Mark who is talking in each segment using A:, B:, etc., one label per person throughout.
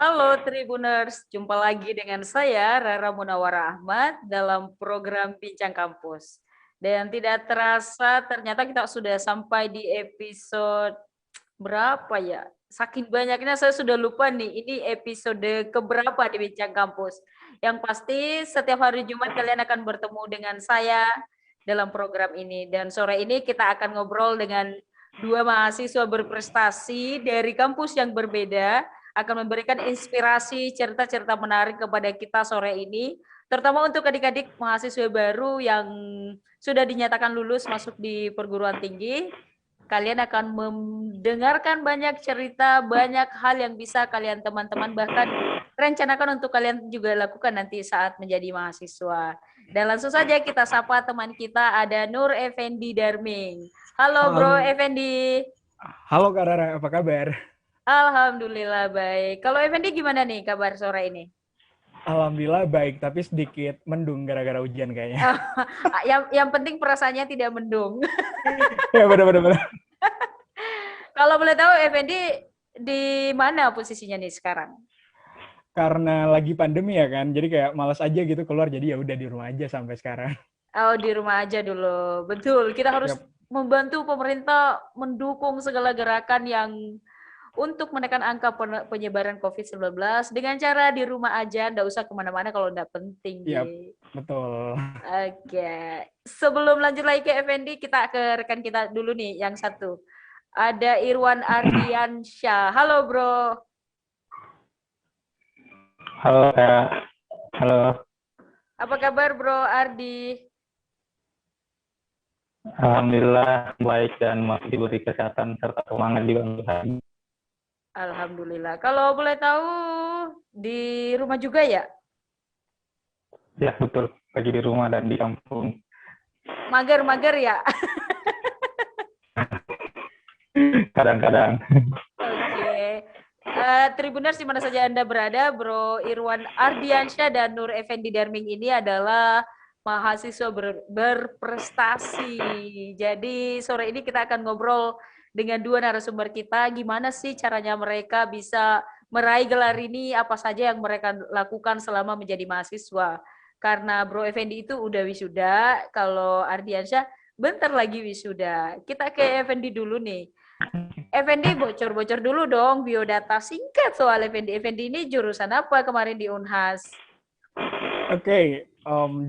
A: Halo Tribuners, jumpa lagi dengan saya Rara Munawara Ahmad dalam program Bincang Kampus. Dan tidak terasa ternyata kita sudah sampai di episode berapa ya? Saking banyaknya saya sudah lupa nih, ini episode keberapa di Bincang Kampus. Yang pasti setiap hari Jumat kalian akan bertemu dengan saya dalam program ini. Dan sore ini kita akan ngobrol dengan dua mahasiswa berprestasi dari kampus yang berbeda, akan memberikan inspirasi, cerita-cerita menarik kepada kita sore ini, terutama untuk adik-adik mahasiswa baru yang sudah dinyatakan lulus masuk di perguruan tinggi. Kalian akan mendengarkan banyak cerita, banyak hal yang bisa kalian teman-teman bahkan rencanakan untuk kalian juga lakukan nanti saat menjadi mahasiswa. Dan langsung saja kita sapa teman kita, ada Nur Effendi Darming. Halo Bro
B: Halo,
A: Effendi.
B: halo Kak Rara, apa kabar?
A: Alhamdulillah baik. Kalau Effendi gimana nih kabar sore ini?
B: Alhamdulillah baik, tapi sedikit mendung gara-gara hujan kayaknya.
A: Oh, yang penting perasaannya tidak mendung.
B: Ya benar-benar.
A: Kalau boleh tahu Effendi di mana posisinya nih sekarang?
B: Karena lagi pandemi ya kan, jadi kayak malas aja gitu keluar, jadi ya udah di rumah aja sampai sekarang.
A: Oh, di rumah aja dulu. Betul, kita harus
B: Yap,
A: membantu pemerintah mendukung segala gerakan yang untuk menekan angka penyebaran COVID-19 dengan cara di rumah aja, nggak usah kemana-mana kalau nggak penting.
B: yap,
A: Gitu.
B: betul.
A: Oke, sebelum lanjut lagi ke Effendi, kita ke rekan kita dulu nih, yang satu. Ada Irwan Ardiansyah. Halo bro,
C: Halo Kak, halo.
A: apa kabar bro Ardi?
C: Alhamdulillah baik dan masih diberi kesehatan serta semangat di bangku hari.
A: Alhamdulillah. Kalau boleh tahu di rumah juga ya?
C: Ya betul, lagi di rumah dan di kampung.
A: Mager-mager ya?
C: Kadang-kadang.
A: Oke. Tribuners di mana saja Anda berada, Bro Irwan Ardiansyah dan Nur Effendi Darming ini adalah mahasiswa berprestasi. Jadi sore ini kita akan ngobrol dengan dua narasumber kita, gimana sih caranya mereka bisa meraih gelar ini, apa saja yang mereka lakukan selama menjadi mahasiswa. Karena Bro Effendi itu udah wisuda, kalau Ardiansyah bentar lagi wisuda. Kita ke Effendi dulu nih. Effendi bocor-bocor dulu dong biodata singkat soal Effendi. Effendi ini jurusan apa kemarin di Unhas?
B: Oke,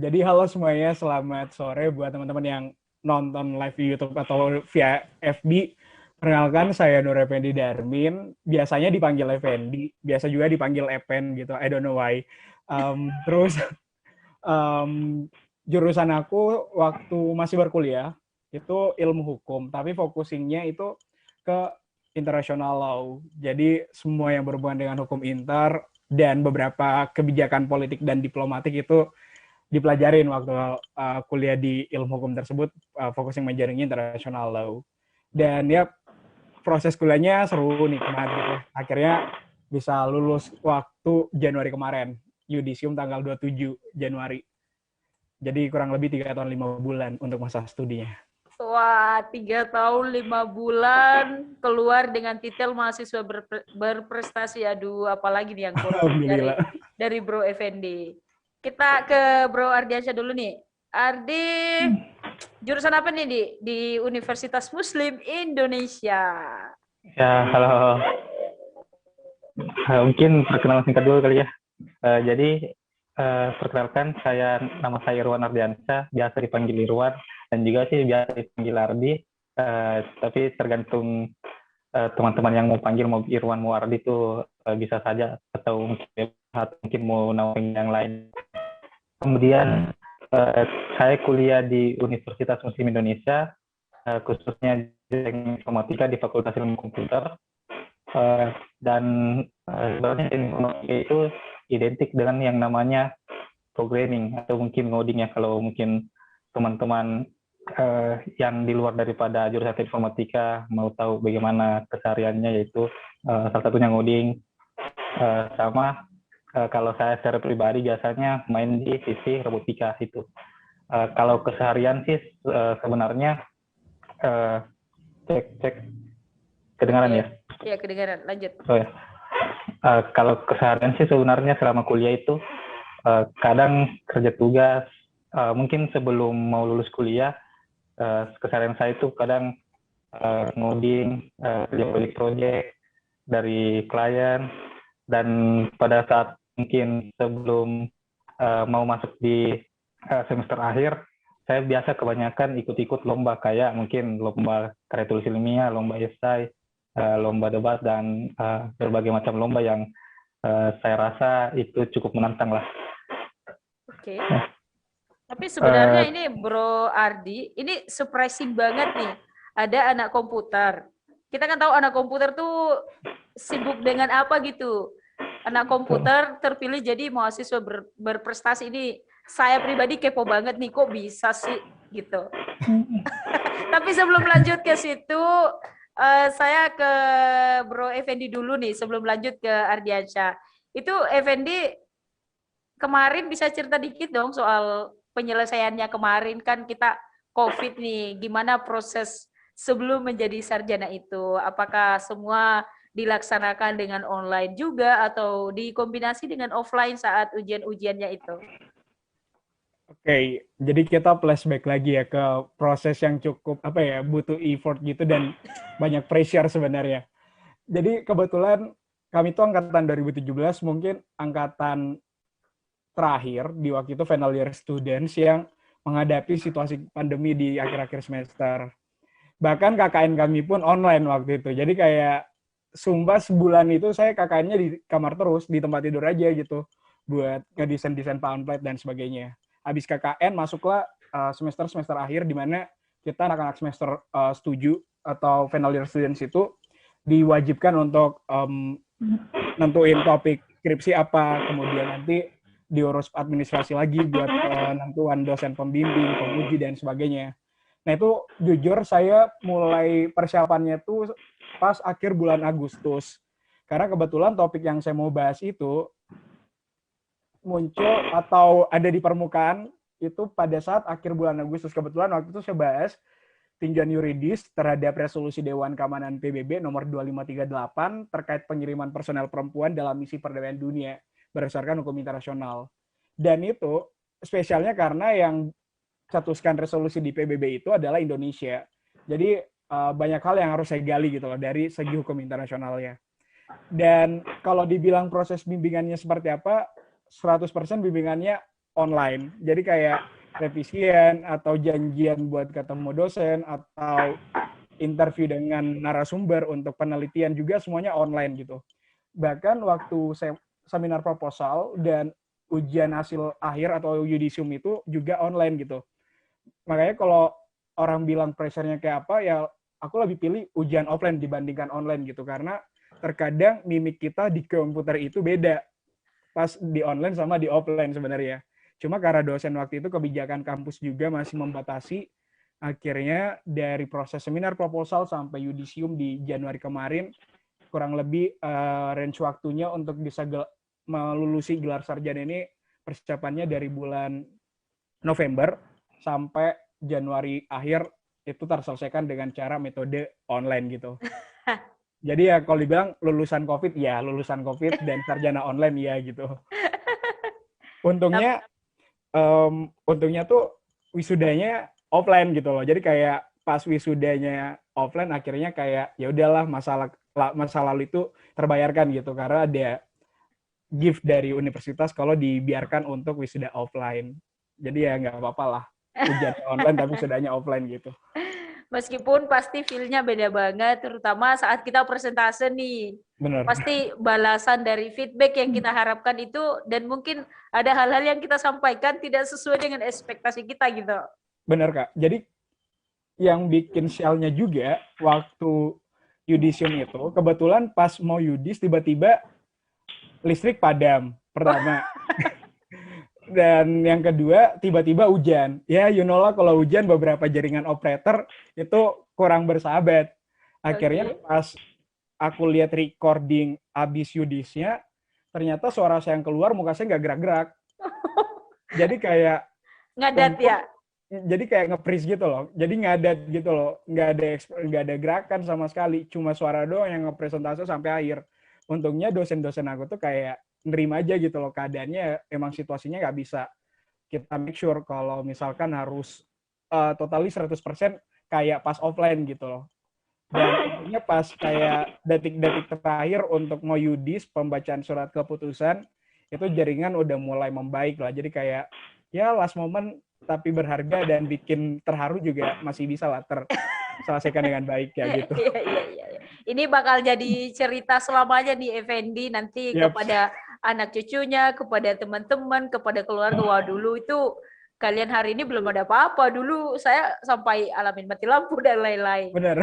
B: jadi halo semuanya, selamat sore buat teman-teman yang nonton live di YouTube atau via FB. Perkenalkan, saya Nur Effendi Darmin. Biasanya dipanggil Effendi, biasa juga dipanggil Epen gitu. I don't know why. Terus jurusan aku waktu masih berkuliah itu ilmu hukum, tapi focusingnya itu ke international law. Jadi semua yang berhubungan dengan hukum inter dan beberapa kebijakan politik dan diplomatik itu dipelajarin waktu kuliah di ilmu hukum tersebut, focusing majoringnya international law. Dan ya proses kuliahnya seru, nikmat gitu. Akhirnya bisa lulus waktu Januari kemarin, yudisium tanggal 27 Januari. Jadi kurang lebih 3 tahun 5 bulan untuk masa studinya.
A: Wah, 3 tahun 5 bulan keluar dengan titel mahasiswa berprestasi. Aduh, apalagi nih yang kurang
B: Alhamdulillah.
A: dari Bro Effendi. Kita ke Bro Ardiansyah dulu nih. Ardi, jurusan apa nih di Universitas Muslim Indonesia?
C: Ya halo. Mungkin perkenalan singkat dulu kali ya. Jadi perkenalkan nama saya Irwan Ardiansyah, biasa dipanggil Irwan dan juga sih biasa dipanggil Ardi. Tapi tergantung teman-teman yang mau panggil, mau Irwan mau Ardi itu bisa saja, atau mungkin mau nama yang lain. Kemudian saya kuliah di Universitas Muslim Indonesia, khususnya di informatika di Fakultas Ilmu Komputer. Dan sebenarnya informatika itu identik dengan yang namanya programming atau mungkin coding ya, kalau mungkin teman-teman yang di luar daripada jurusan informatika mau tahu bagaimana kesehariannya, yaitu salah satunya ngoding. Sama kalau saya secara pribadi biasanya main di sisi robotika itu. Kalau keseharian sih sebenarnya cek kedengaran ya?
A: Iya, kedengaran. Lanjut.
C: Oh ya. Kalau keseharian sih sebenarnya selama kuliah itu kadang kerja tugas, mungkin sebelum mau lulus kuliah, keseharian saya itu kadang ngoding, kerja proyek dari klien, dan pada saat mungkin sebelum mau masuk di semester akhir, saya biasa kebanyakan ikut-ikut lomba kayak mungkin lomba karya tulis ilmiah, lomba esai, lomba debat, dan berbagai macam lomba yang saya rasa itu cukup menantang lah.
A: Oke. Tapi sebenarnya ini Bro Ardi, ini surprising banget nih. Ada anak komputer. Kita kan tahu anak komputer tuh sibuk dengan apa gitu. Anak komputer terpilih jadi mahasiswa berprestasi. Ini saya pribadi kepo banget nih, kok bisa sih gitu. Tapi sebelum lanjut ke situ, saya ke Bro Effendi dulu nih sebelum lanjut ke Ardiansyah. Itu Effendi kemarin bisa cerita dikit dong soal penyelesaiannya kemarin, kan kita COVID nih, gimana proses sebelum menjadi sarjana itu? Apakah semua dilaksanakan dengan online juga atau dikombinasi dengan offline saat ujian-ujiannya itu?
B: Oke, jadi kita flashback lagi ya ke proses yang cukup butuh effort gitu dan banyak pressure sebenarnya. Jadi kebetulan kami tuh angkatan 2017, mungkin angkatan terakhir di waktu itu final year students yang menghadapi situasi pandemi di akhir-akhir semester. Bahkan KKN kami pun online waktu itu. Jadi kayak sumpah sebulan itu saya KKN-nya di kamar terus, di tempat tidur aja gitu, buat ngedesain-desain pamflet dan sebagainya. Habis KKN masuklah semester-semester akhir di mana kita anak-anak semester 7 atau final year students itu diwajibkan untuk nentuin topik skripsi apa, kemudian nanti diurus administrasi lagi buat penentuan dosen pembimbing, penguji, dan sebagainya. Nah itu jujur saya mulai persiapannya tuh pas akhir bulan Agustus. Karena kebetulan topik yang saya mau bahas itu muncul atau ada di permukaan itu pada saat akhir bulan Agustus. Kebetulan waktu itu saya bahas tinjauan yuridis terhadap resolusi Dewan Keamanan PBB nomor 2538 terkait pengiriman personel perempuan dalam misi perdamaian dunia berdasarkan hukum internasional. Dan itu spesialnya karena yang cetuskan resolusi di PBB itu adalah Indonesia. Jadi banyak hal yang harus saya gali gitu loh dari segi hukum internasionalnya. Dan kalau dibilang proses bimbingannya seperti apa, 100% bimbingannya online. Jadi kayak revisian atau janjian buat ketemu dosen atau interview dengan narasumber untuk penelitian juga semuanya online gitu. Bahkan waktu saya seminar proposal dan ujian hasil akhir atau yudisium itu juga online gitu. Makanya kalau orang bilang pressure-nya kayak apa, ya aku lebih pilih ujian offline dibandingkan online gitu. Karena terkadang mimik kita di komputer itu beda pas di online sama di offline sebenarnya. Cuma karena dosen waktu itu kebijakan kampus juga masih membatasi, akhirnya dari proses seminar proposal sampai yudisium di Januari kemarin, kurang lebih range waktunya untuk bisa melulusi gelar sarjana ini persiapannya dari bulan November sampai Januari akhir itu terselesaikan dengan cara metode online gitu. Jadi ya kalau dibilang lulusan COVID ya lulusan COVID dan sarjana online ya gitu. Untungnya tuh wisudanya offline gitu loh. Jadi kayak pas wisudanya offline akhirnya kayak ya udahlah masa lalu itu terbayarkan gitu karena ada gift dari universitas kalau dibiarkan untuk wisuda offline. Jadi ya nggak apa-apa lah ujian online tapi wisudanya offline gitu.
A: Meskipun pasti feel-nya beda banget, terutama saat kita presentase nih.
B: Benar.
A: Pasti balasan dari feedback yang kita harapkan itu, dan mungkin ada hal-hal yang kita sampaikan tidak sesuai dengan ekspektasi kita gitu.
B: Benar Kak. Jadi yang bikin sialnya juga waktu yudisium itu, kebetulan pas mau yudis tiba-tiba listrik padam, pertama. Dan yang kedua, tiba-tiba hujan. Ya, you know lah kalau hujan beberapa jaringan operator itu kurang bersahabat. Akhirnya pas aku lihat recording abis yudisnya, ternyata suara saya yang keluar, muka saya nggak gerak-gerak. Jadi kayak...
A: Ngadat ya?
B: Jadi kayak nge-freeze gitu loh. Jadi ngadat gitu loh. Nggak ada gerakan sama sekali. Cuma suara doang yang nge-presentase sampai akhir. untungnya dosen-dosen aku tuh kayak nerima aja gitu loh, keadaannya emang situasinya nggak bisa kita make sure kalau misalkan harus totally 100% kayak pas offline gitu loh. Dan akhirnya pas kayak detik-detik terakhir untuk mau yudis pembacaan surat keputusan, itu jaringan udah mulai membaik lah. Jadi kayak ya last moment tapi berharga dan bikin terharu juga masih bisa lah terselesaikan dengan baik ya gitu.
A: Iya. Ini bakal jadi cerita selamanya di Effendi nanti
B: Yap.
A: kepada anak cucunya, kepada teman-teman, kepada keluarga. Wah, dulu itu kalian hari ini belum ada apa-apa. Dulu saya sampai alamin mati lampu dan lain-lain.
B: Benar.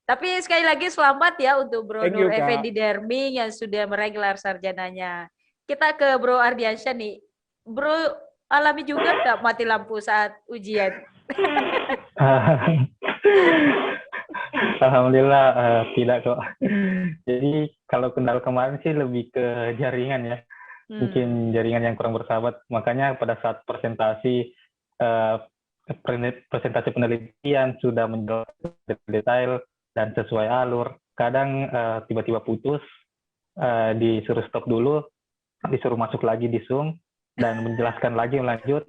A: Tapi sekali lagi selamat ya untuk Bro
B: Thank
A: Nur
B: you, Kak.
A: Effendi Darming yang sudah meraih gelar sarjananya. Kita ke Bro Ardiansyah nih. Bro alami juga nggak mati lampu saat ujian?
C: Alhamdulillah tidak kok. Jadi kalau kendala kemarin sih lebih ke jaringan ya. Mungkin jaringan yang kurang bersahabat. Makanya pada saat presentasi penelitian sudah menjelaskan detail dan sesuai alur. Kadang tiba-tiba putus, disuruh stop dulu, disuruh masuk lagi di Zoom, dan menjelaskan lagi, lanjut,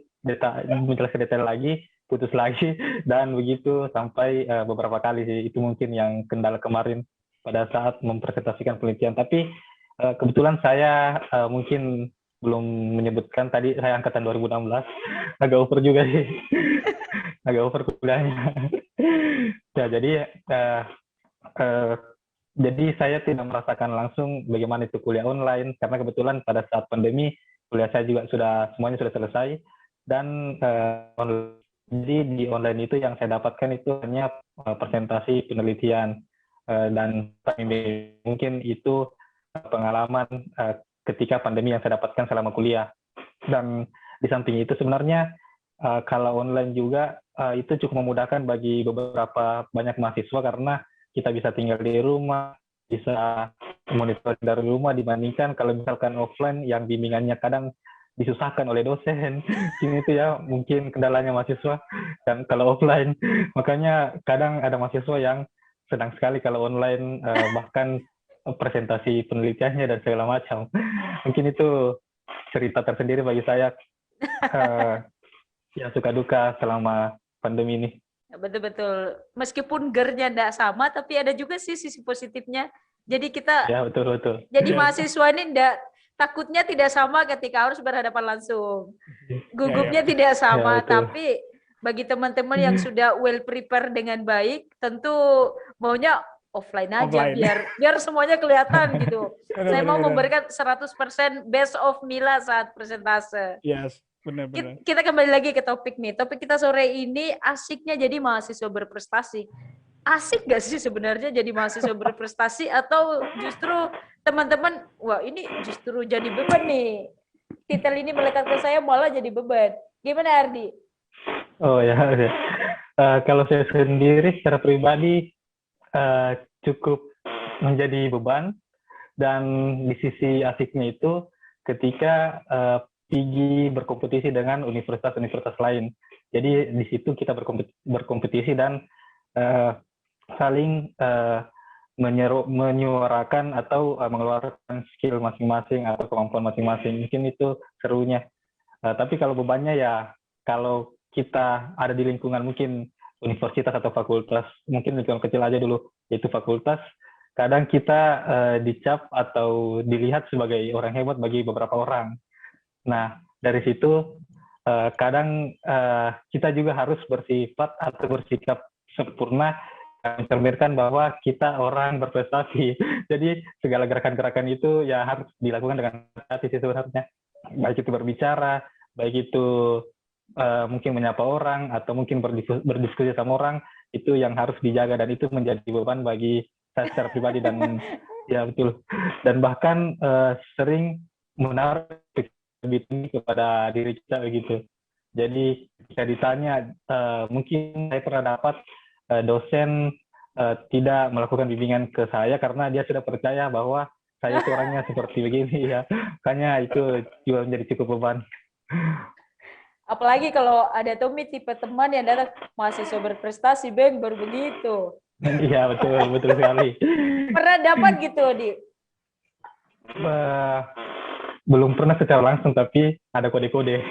C: menjelaskan detail lagi, putus lagi, dan begitu sampai beberapa kali sih. Itu mungkin yang kendala kemarin pada saat mempresentasikan penelitian. Tapi kebetulan saya mungkin belum menyebutkan, tadi saya angkatan 2016, agak over juga sih. Agak over kuliahnya. Ya, jadi saya tidak merasakan langsung bagaimana itu kuliah online, karena kebetulan pada saat pandemi kuliah saya juga semuanya sudah selesai, dan jadi di online itu yang saya dapatkan itu hanya presentasi penelitian, dan mungkin itu pengalaman ketika pandemi yang saya dapatkan selama kuliah. Dan di samping itu sebenarnya kalau online juga itu cukup memudahkan bagi beberapa banyak mahasiswa, karena kita bisa tinggal di rumah, bisa monitor dari rumah, dibandingkan kalau misalkan offline yang bimbingannya kadang disusahkan oleh dosen. Ini itu ya mungkin kendalanya mahasiswa, dan kalau offline makanya kadang ada mahasiswa yang senang sekali kalau online, bahkan presentasi penelitiannya dan segala macam. Mungkin itu cerita tersendiri bagi saya, ya suka duka selama pandemi ini.
A: Betul-betul. Meskipun gernya tidak sama, tapi ada juga sih sisi positifnya. Jadi kita,
C: ya betul.
A: Jadi mahasiswa ini takutnya tidak sama ketika harus berhadapan langsung. Gugupnya tidak sama, tapi bagi teman-teman yang sudah well prepare dengan baik, tentu maunya offline aja, biar semuanya kelihatan gitu. Saya mau memberikan 100% best of Mila saat presentase.
B: Yes. Benar-benar.
A: Kita kembali lagi ke topik nih. Topik kita sore ini asiknya jadi mahasiswa berprestasi. Asik gak sih sebenarnya jadi mahasiswa berprestasi, atau justru teman-teman, wah ini justru jadi beban nih. Titel ini melekat ke saya malah jadi beban. Gimana Ardi?
C: Oh ya. Kalau saya sendiri secara pribadi cukup menjadi beban, dan di sisi asiknya itu ketika pergi berkompetisi dengan universitas-universitas lain. Jadi di situ kita berkompetisi dan saling menyuarakan atau mengeluarkan skill masing-masing atau kemampuan masing-masing. Mungkin itu serunya. Tapi kalau bebannya ya, kalau kita ada di lingkungan mungkin universitas atau fakultas, mungkin lingkungan kecil aja dulu, yaitu fakultas, kadang kita dicap atau dilihat sebagai orang hebat bagi beberapa orang. Nah, dari situ kadang kita juga harus bersifat atau bersikap sempurna, mencerminkan bahwa kita orang berprestasi. Jadi segala gerakan-gerakan itu ya harus dilakukan dengan hati sebenarnya. Baik itu berbicara, baik itu mungkin menyapa orang, atau mungkin berdiskusi sama orang, itu yang harus dijaga, dan itu menjadi beban bagi saya secara pribadi. Dan ya betul. Dan bahkan sering menaruh lebih tinggi kepada diri kita begitu. Jadi ketika ditanya, mungkin saya pernah dapat dosen tidak melakukan bimbingan ke saya karena dia sudah percaya bahwa saya itu orangnya seperti begini ya. Makanya itu juga menjadi cukup beban.
A: Apalagi kalau ada Tommy tipe teman yang datang mahasiswa berprestasi, Bang, baru begitu.
C: Iya betul sekali.
A: Pernah dapat gitu, Di?
C: Eh, belum pernah secara langsung, tapi ada kode-kode.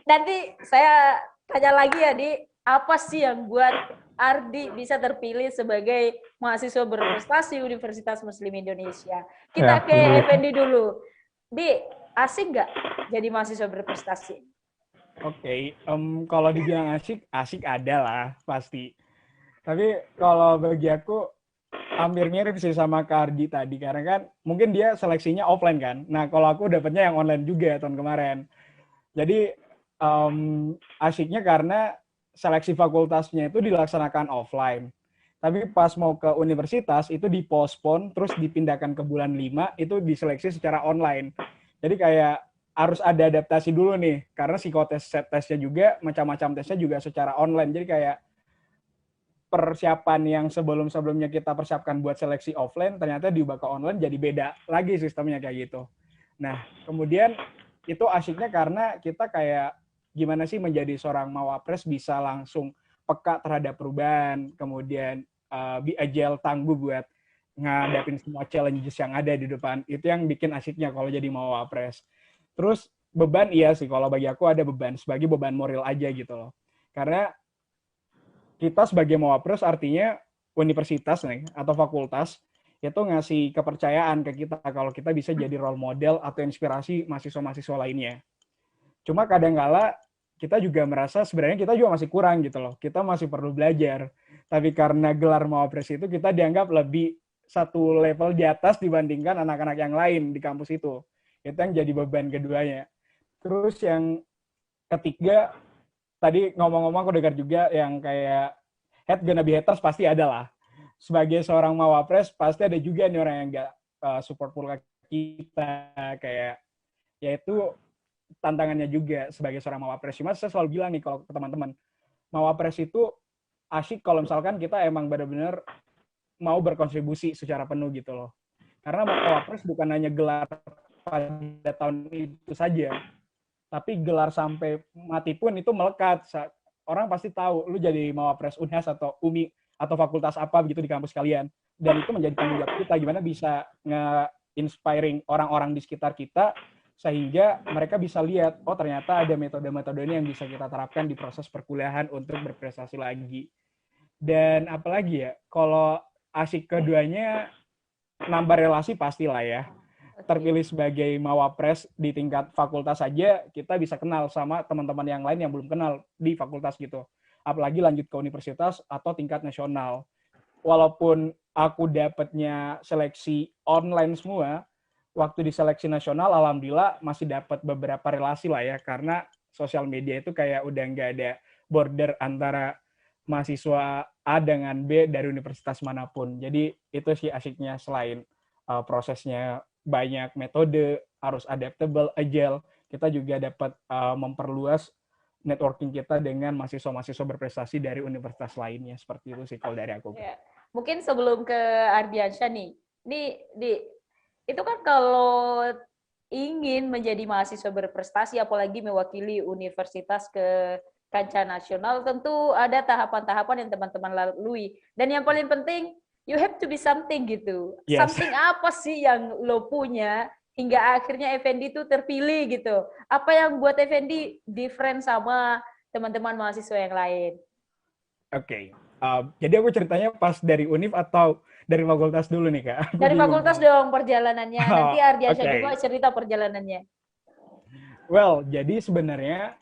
A: Nanti saya tanya lagi ya, Di, apa sih yang buat Ardi bisa terpilih sebagai mahasiswa berprestasi Universitas Muslim Indonesia? Kita
C: Ya,
A: ke
C: ini
A: Effendi dulu. Di, asik nggak jadi mahasiswa berprestasi?
B: Oke, kalau dibilang asik, asik ada lah pasti. Tapi kalau bagi aku hampir mirip sih sama Kak Ardi tadi, karena kan mungkin dia seleksinya offline kan. Nah, kalau aku dapetnya yang online juga tahun kemarin. Jadi asiknya karena seleksi fakultasnya itu dilaksanakan offline. Tapi pas mau ke universitas itu dipospon terus dipindahkan ke bulan 5 itu diseleksi secara online. Jadi kayak harus ada adaptasi dulu nih karena psikotes tesnya juga macam-macam tesnya juga secara online. Jadi kayak persiapan yang sebelum-sebelumnya kita persiapkan buat seleksi offline ternyata diubah ke online jadi beda lagi sistemnya kayak gitu. Nah, kemudian itu asyiknya karena kita kayak gimana sih menjadi seorang mawapres bisa langsung peka terhadap perubahan, kemudian be agile, tangguh buat ngadapin semua challenges yang ada di depan. Itu yang bikin asyiknya kalau jadi mawapres. Terus beban iya sih kalau bagi aku ada beban sebagai beban moral aja gitu loh. Karena kita sebagai mawapres artinya universitas nih atau fakultas itu ngasih kepercayaan ke kita kalau kita bisa jadi role model atau inspirasi mahasiswa-mahasiswa lainnya. Cuma kadang-kala kita juga merasa sebenarnya kita juga masih kurang gitu loh. Kita masih perlu belajar. Tapi karena gelar mawapres itu kita dianggap lebih satu level di atas dibandingkan anak-anak yang lain di kampus itu. Itu yang jadi beban keduanya. Terus yang ketiga, tadi ngomong-ngomong aku dengar juga yang kayak head gonna be haters pasti ada lah. Sebagai seorang mawapres pasti ada juga nih orang yang nggak support full kita kayak yaitu tantangannya juga sebagai seorang mawapres. Cuma saya selalu bilang nih kalau ke teman-teman, mawapres itu asyik kalau misalkan kita emang benar-benar mau berkontribusi secara penuh gitu loh. Karena mawapres bukan hanya gelar pada tahun itu saja, tapi gelar sampai mati pun itu melekat. Orang pasti tahu lu jadi mawapres Unhas atau UMI atau fakultas apa begitu di kampus kalian. Dan itu menjadi tanggung jawab kita gimana bisa nge-inspiring orang-orang di sekitar kita sehingga mereka bisa lihat oh ternyata ada metode-metode ini yang bisa kita terapkan di proses perkuliahan untuk berprestasi lagi. Dan apalagi ya, kalau asik keduanya nambah relasi pastilah ya. Terpilih sebagai mawapres di tingkat fakultas saja kita bisa kenal sama teman-teman yang lain yang belum kenal di fakultas gitu. Apalagi lanjut ke universitas atau tingkat nasional. Walaupun aku dapatnya seleksi online semua, waktu di seleksi nasional alhamdulillah masih dapat beberapa relasi lah ya karena sosial media itu kayak udah nggak ada border antara mahasiswa A dengan B dari universitas manapun. Jadi itu sih asiknya selain prosesnya banyak metode, harus adaptable, agile, kita juga dapat memperluas networking kita dengan mahasiswa-mahasiswa berprestasi dari universitas lainnya. Seperti itu sih kalau dari aku.
A: Ya. Mungkin sebelum ke Ardiansyah nih, itu kan kalau ingin menjadi mahasiswa berprestasi, apalagi mewakili universitas ke kancah nasional, tentu ada tahapan-tahapan yang teman-teman lalui. Dan yang paling penting, you have to be something gitu.
B: Yes.
A: Something apa sih yang lo punya hingga akhirnya Effendi itu terpilih gitu. Apa yang buat Effendi different sama teman-teman mahasiswa yang lain?
B: Oke. Jadi aku ceritanya pas dari UNIF atau dari fakultas dulu nih, Kak?
A: Dari fakultas dong perjalanannya. Nanti Ardiansyah
B: Okay.
A: juga cerita perjalanannya.
B: Well, jadi sebenarnya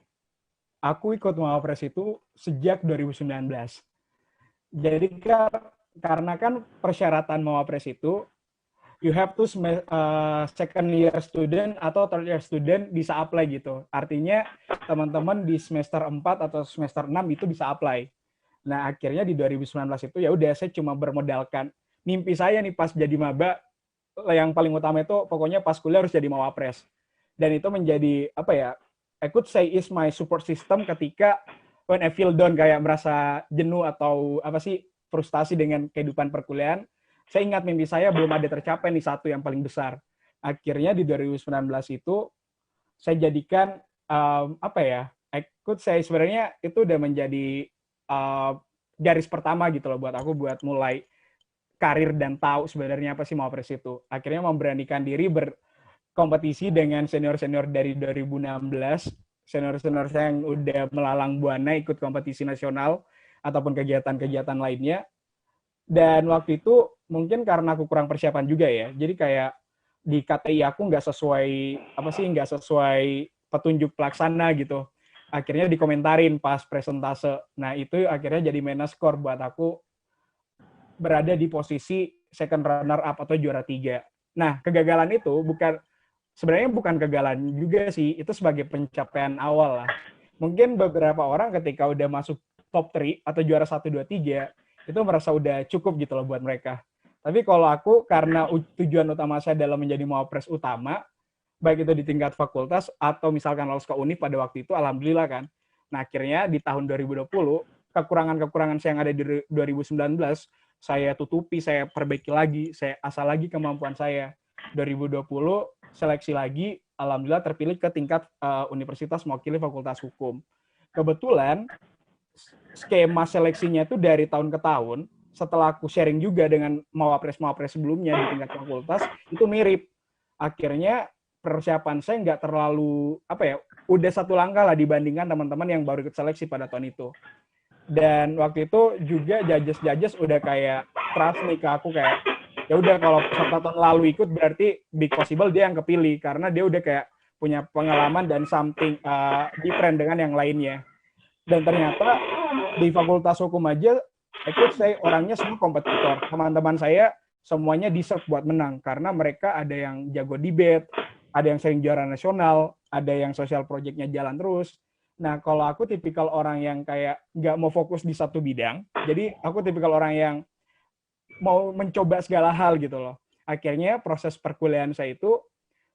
B: aku ikut Mawapres itu sejak 2019. Jadi karena kan persyaratan Mawapres itu you have to second year student atau third year student bisa apply gitu. Artinya teman-teman di semester 4 atau semester 6 itu bisa apply. Nah, akhirnya di 2019 itu ya udah saya cuma bermodalkan mimpi saya nih pas jadi maba yang paling utama itu pokoknya pas kuliah harus jadi mawapres. Dan itu menjadi apa ya? I could say is my support system ketika when I feel down kayak merasa jenuh atau apa sih frustasi dengan kehidupan perkuliahan. Saya ingat mimpi saya belum ada tercapai nih satu yang paling besar. Akhirnya di 2019 itu saya jadikan apa ya? I could say sebenarnya itu udah menjadi garis pertama gitu loh buat aku buat mulai karir dan tahu sebenarnya apa sih Mawapres itu. Akhirnya memberanikan diri berkompetisi dengan senior-senior dari 2016, senior-senior saya yang udah melalang buana ikut kompetisi nasional ataupun kegiatan-kegiatan lainnya. Dan waktu itu mungkin karena aku kurang persiapan juga ya, jadi kayak di KTI aku nggak sesuai petunjuk pelaksana gitu. Akhirnya dikomentarin pas presentase. Nah itu akhirnya jadi minus score buat aku berada di posisi second runner up atau juara 3. Nah, kegagalan itu sebenarnya bukan kegagalan juga sih, itu sebagai pencapaian awal lah. Mungkin beberapa orang ketika udah masuk top 3 atau juara 1, 2, 3, itu merasa udah cukup gitu loh buat mereka. Tapi kalau aku, karena tujuan utama saya adalah menjadi Mawapres utama, baik itu di tingkat fakultas atau misalkan lolos ke UNI pada waktu itu, alhamdulillah kan. Nah, akhirnya di tahun 2020, kekurangan-kekurangan saya yang ada di 2019, saya tutupi, saya perbaiki lagi, saya asah lagi kemampuan saya. 2020 seleksi lagi, alhamdulillah terpilih ke tingkat universitas mewakili Fakultas Hukum. Kebetulan skema seleksinya itu dari tahun ke tahun, setelah aku sharing juga dengan mawapres-mawapres sebelumnya di tingkat fakultas, itu mirip. Akhirnya persiapan saya nggak terlalu, udah satu langkah lah dibandingkan teman-teman yang baru ikut seleksi pada tahun itu. Dan waktu itu juga judges udah kayak trust nih ke aku, kayak ya udah kalau peserta tahun lalu ikut berarti big possible dia yang kepilih karena dia udah kayak punya pengalaman dan something different dengan yang lainnya. Dan ternyata di Fakultas Hukum aja ikut saya orangnya semua kompetitor. Teman-teman saya semuanya deserve buat menang karena mereka ada yang jago debate, ada yang sering juara nasional, ada yang social project-nya jalan terus. Nah, kalau aku tipikal orang yang kayak nggak mau fokus di satu bidang, jadi aku tipikal orang yang mau mencoba segala hal gitu loh. Akhirnya proses perkuliahan saya itu,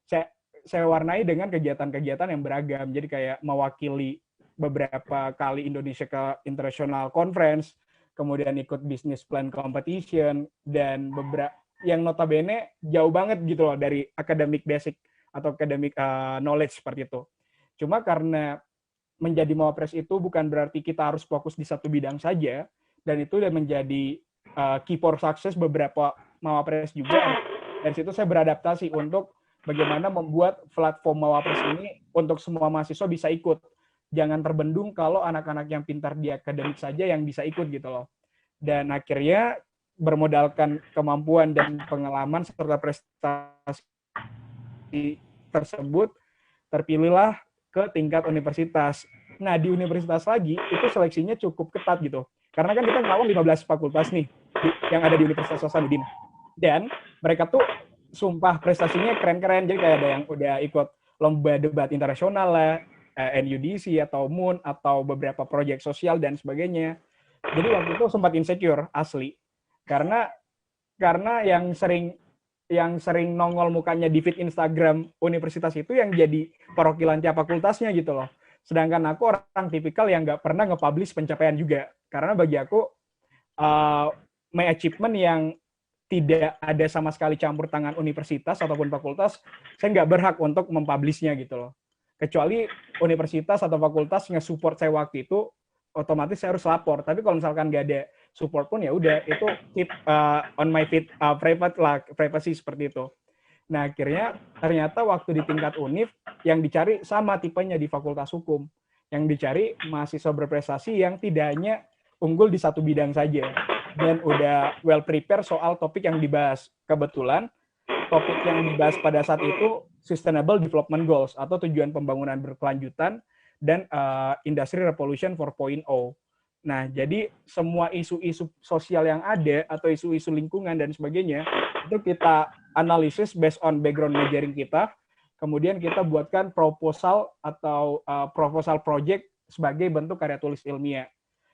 B: saya warnai dengan kegiatan-kegiatan yang beragam. Jadi kayak mewakili beberapa kali Indonesia ke international conference, kemudian ikut business plan competition, dan beberapa yang notabene jauh banget gitu loh dari academic basic atau academic knowledge seperti itu. Cuma karena menjadi Mawapres itu bukan berarti kita harus fokus di satu bidang saja, dan itu udah menjadi key for success beberapa Mawapres juga. Dari situ saya beradaptasi untuk bagaimana membuat platform Mawapres ini untuk semua mahasiswa bisa ikut. Jangan terbendung kalau anak-anak yang pintar di akademik saja yang bisa ikut gitu loh. Dan akhirnya bermodalkan kemampuan dan pengalaman serta prestasi tersebut, terpilihlah ke tingkat universitas. Nah, di universitas lagi, itu seleksinya cukup ketat gitu. Karena kan kita ngelawan 15 fakultas nih, yang ada di Universitas Hasanuddin. Dan mereka tuh sumpah prestasinya keren-keren. Jadi kayak ada yang udah ikut lomba debat internasional lah, NUDC atau MUN, atau beberapa proyek sosial dan sebagainya. Jadi waktu itu sempat insecure, asli. Karena yang sering nongol mukanya di feed Instagram universitas itu yang jadi perwakilan tiap fakultasnya gitu loh. Sedangkan aku orang tipikal yang nggak pernah nge-publish pencapaian juga. Karena bagi aku, my achievement yang tidak ada sama sekali campur tangan universitas ataupun fakultas, saya nggak berhak untuk mempublishnya gitu loh. Kecuali universitas atau fakultas nge-support saya waktu itu, otomatis saya harus lapor. Tapi kalau misalkan nggak ada support pun ya udah, itu keep on my feed, private lah, privacy seperti itu. Nah, akhirnya ternyata waktu di tingkat univ yang dicari sama tipenya di Fakultas Hukum. Yang dicari mahasiswa berprestasi yang tidak hanya unggul di satu bidang saja dan udah well prepare soal topik yang dibahas. Kebetulan topik yang dibahas pada saat itu Sustainable Development Goals atau tujuan pembangunan berkelanjutan dan Industry Revolution 4.0. Nah, jadi semua isu-isu sosial yang ada atau isu-isu lingkungan dan sebagainya itu kita analisis based on background majoring kita, kemudian kita buatkan proposal atau proposal project sebagai bentuk karya tulis ilmiah.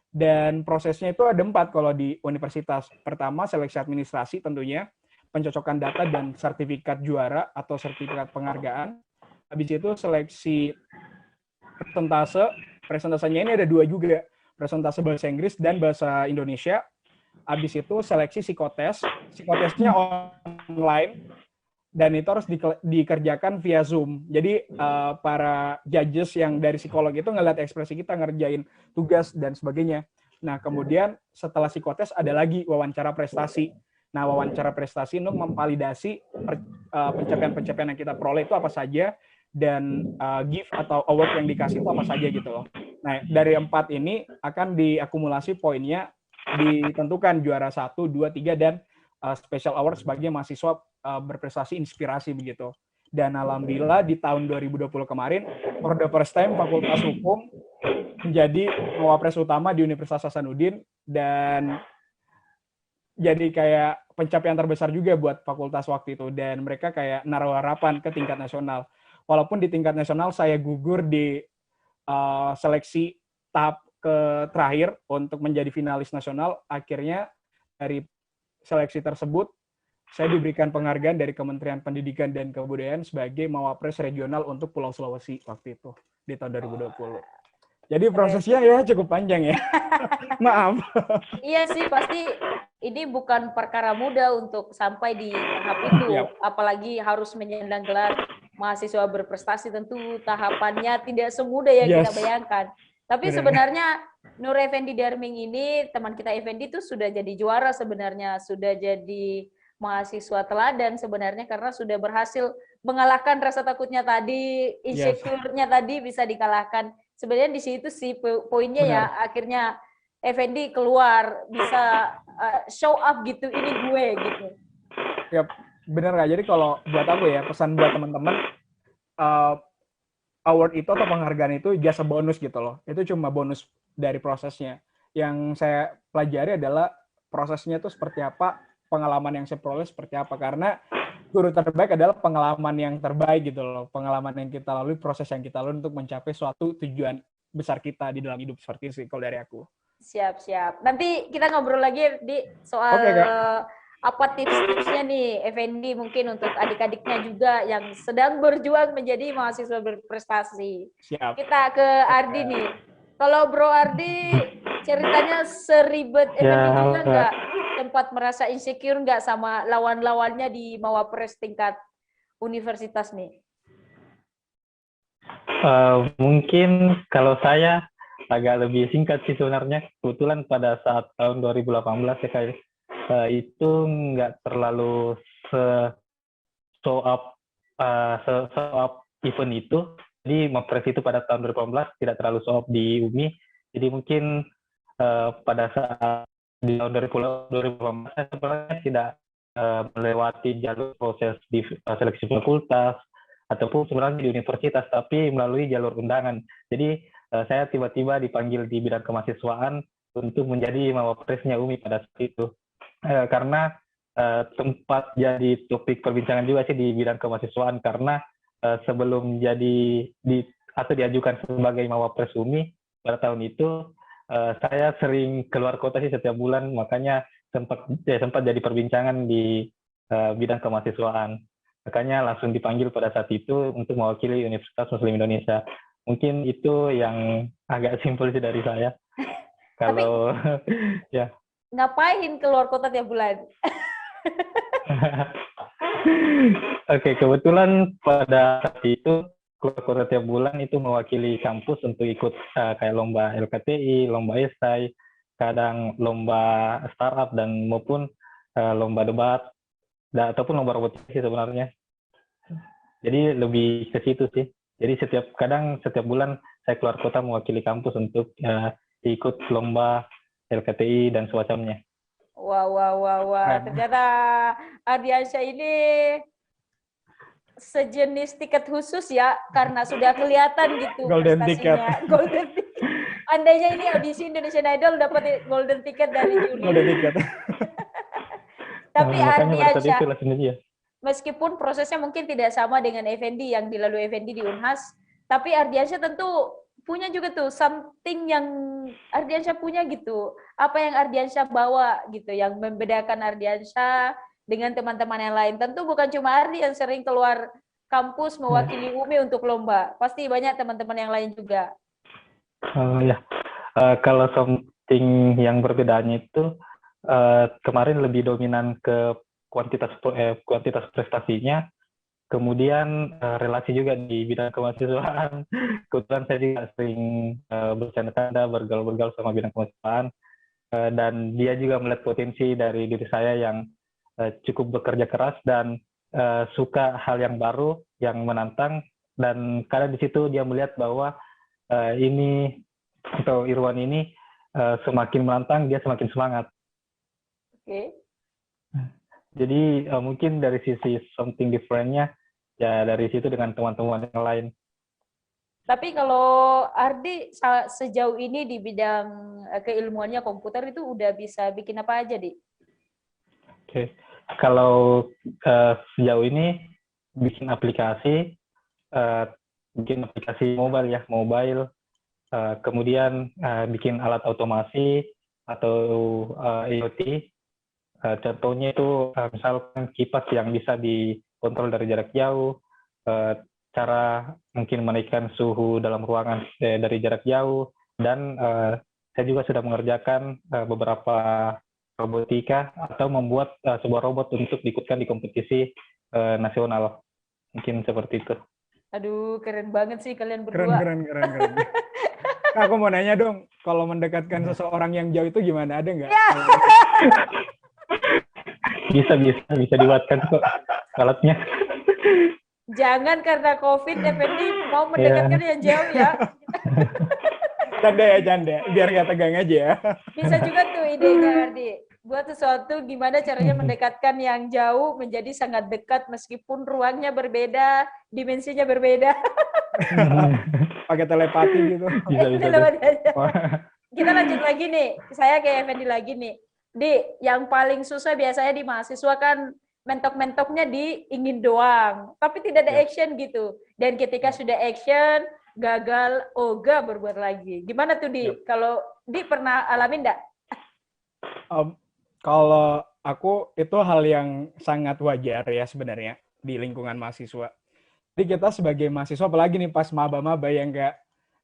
B: Dan prosesnya itu ada 4 kalau di universitas. Pertama, seleksi administrasi tentunya, pencocokan data dan sertifikat juara atau sertifikat penghargaan. Habis itu seleksi presentase. Presentasenya ini ada 2 juga, presentase bahasa Inggris dan bahasa Indonesia. Habis itu seleksi psikotes. Psikotesnya online dan itu harus dikerjakan via Zoom. Jadi para judges yang dari psikolog itu ngeliat ekspresi kita ngerjain tugas dan sebagainya. Nah, kemudian setelah psikotes ada lagi wawancara prestasi. Nah, wawancara prestasi untuk memvalidasi pencapaian-pencapaian yang kita peroleh itu apa saja, dan gift atau award yang dikasih itu apa saja gitu loh. Nah, dari 4 ini akan diakumulasi poinnya, ditentukan juara 1, 2, 3, dan special award sebagai mahasiswa berprestasi inspirasi begitu. Dan alhamdulillah di tahun 2020 kemarin, for the first time Fakultas Hukum menjadi mawapres utama di Universitas Hasanuddin, dan jadi kayak pencapaian terbesar juga buat fakultas waktu itu, dan mereka kayak naruh harapan ke tingkat nasional. Walaupun di tingkat nasional saya gugur di seleksi tahap terakhir untuk menjadi finalis nasional, akhirnya dari seleksi tersebut saya diberikan penghargaan dari Kementerian Pendidikan dan Kebudayaan sebagai Mawapres Regional untuk Pulau Sulawesi waktu itu di tahun 2020. Jadi prosesnya ya cukup panjang ya. Maaf.
A: Iya sih, pasti ini bukan perkara mudah untuk sampai di tahap itu.
B: Yap.
A: Apalagi harus menyandang gelar mahasiswa berprestasi, tentu tahapannya tidak semudah yang kita bayangkan. Tapi sebenarnya Nur Effendi Darming ini, teman kita Effendi itu sudah jadi juara sebenarnya, sudah jadi mahasiswa teladan sebenarnya, karena sudah berhasil mengalahkan rasa takutnya tadi, insecure-nya tadi bisa dikalahkan. Sebenarnya di situ sih poinnya. Benar. Ya, akhirnya Effendi keluar bisa show up gitu, ini gue gitu.
B: Ya, benar nggak? Jadi kalau buat aku ya, pesan buat teman-teman, award itu atau penghargaan itu jasa bonus gitu loh. Itu cuma bonus dari prosesnya. Yang saya pelajari adalah prosesnya itu seperti apa, pengalaman yang saya peroleh seperti apa. Karena guru terbaik adalah pengalaman yang terbaik gitu loh. Pengalaman yang kita lalui, proses yang kita lalui untuk mencapai suatu tujuan besar kita di dalam hidup, seperti itu kalau dari aku.
A: Siap. Nanti kita ngobrol lagi di soal apa tips-tipsnya nih Effendi, mungkin untuk adik-adiknya juga yang sedang berjuang menjadi mahasiswa berprestasi.
B: Siap.
A: Kita ke Ardi nih. Kalau Bro Ardi ceritanya seribet Effendi juga nggak? Tempat merasa insecure nggak sama lawan-lawannya di Mawapres tingkat universitas nih?
C: Mungkin kalau saya agak lebih singkat sih sebenarnya. Kebetulan pada saat tahun 2018 ya kayak itu nggak terlalu show up event itu. Jadi Mawapres itu pada tahun 2018 tidak terlalu show up di UMI. Jadi mungkin pada saat di tahun 2018 saya sebenarnya tidak melewati jalur proses di seleksi fakultas ataupun sebenarnya di universitas, tapi melalui jalur undangan. Jadi saya tiba-tiba dipanggil di bidang kemahasiswaan untuk menjadi Mawapresnya UMI pada saat itu. Karena tempat jadi topik perbincangan juga sih di bidang kemahasiswaan, karena sebelum atau diajukan sebagai Mawapres UMI pada tahun itu, saya sering keluar kota sih setiap bulan, makanya sempat jadi perbincangan di bidang kemahasiswaan. Makanya langsung dipanggil pada saat itu untuk mewakili Universitas Muslim Indonesia. Mungkin itu yang agak simpel sih dari saya. Kalau ya.
A: Ngapain keluar kota tiap bulan?
C: Oke, kebetulan pada saat itu keluar kota tiap bulan itu mewakili kampus untuk ikut kayak lomba LKTI, lomba esai, kadang lomba startup, dan maupun lomba debat, ataupun lomba robotik sebenarnya. Jadi lebih ke situ sih. Jadi setiap bulan saya keluar kota mewakili kampus untuk ikut lomba LKTI dan semacamnya.
A: Wah. Ternyata Ardiansyah ini sejenis tiket khusus ya, karena sudah kelihatan gitu
B: golden ticket.
A: Golden ticket. Andainya ini audisi Indonesian Idol dapat golden ticket dari juri.
B: Golden ticket.
A: Tapi Ardiansyah,
C: ya.
A: Meskipun prosesnya mungkin tidak sama dengan Effendi yang dilalui Effendi di Unhas, tapi Ardiansyah tentu punya juga tuh something yang Ardiansyah punya gitu. Apa yang Ardiansyah bawa gitu, yang membedakan Ardiansyah dengan teman-teman yang lain. Tentu bukan cuma Ardi yang sering keluar kampus mewakili UMI untuk lomba. Pasti banyak teman-teman yang lain juga.
C: Kalau something yang perbedaannya itu kemarin lebih dominan ke kuantitas prestasinya. Kemudian relasi juga di bidang kemahasiswaan. Kebetulan saya juga sering bercanda-canda, bergaul-gaul sama bidang kemahasiswaan. Dan dia juga melihat potensi dari diri saya yang cukup bekerja keras dan suka hal yang baru, yang menantang, dan karena di situ dia melihat bahwa ini atau Irwan ini semakin menantang, dia semakin semangat.
A: Oke.
C: Jadi mungkin dari sisi something different-nya, ya dari situ dengan teman-teman yang lain.
A: Tapi kalau Ardi sejauh ini di bidang keilmuannya komputer itu udah bisa bikin apa aja, Di?
C: Oke. Kalau sejauh ini bikin aplikasi, mobile, kemudian bikin alat otomasi atau IoT. Contohnya itu misalkan kipas yang bisa dikontrol dari jarak jauh, cara mungkin menaikkan suhu dalam ruangan dari jarak jauh, dan saya juga sudah mengerjakan beberapa robotika atau membuat sebuah robot untuk diikutkan di kompetisi nasional. Mungkin seperti itu.
A: Aduh, keren banget sih kalian
B: Keren,
A: berdua.
B: keren, keren, keren. Kak, aku mau nanya dong, kalau mendekatkan seseorang yang jauh itu gimana? Ada nggak?
C: Bisa dibuatkan kok alatnya.
A: Jangan karena COVID, Effendi mau mendekatkan yang jauh ya.
B: Canda ya, canda. Biar nggak tegang aja ya.
A: Bisa juga tuh ide Kak Ardi. Buat sesuatu gimana caranya mendekatkan yang jauh menjadi sangat dekat meskipun ruangnya berbeda, dimensinya berbeda.
B: Pakai telepati gitu.
C: Bisa.
A: Kita lanjut lagi nih. Saya kayak Effendi lagi nih. Di, yang paling susah biasanya di mahasiswa kan mentok-mentoknya di ingin doang, tapi tidak ada action gitu. Dan ketika sudah action, gagal, ogah berbuat lagi. Gimana tuh, Di? Kalau Di pernah alamin enggak?
B: Kalau aku itu hal yang sangat wajar ya sebenarnya di lingkungan mahasiswa. Jadi kita sebagai mahasiswa, apalagi nih pas maba-maba yang kayak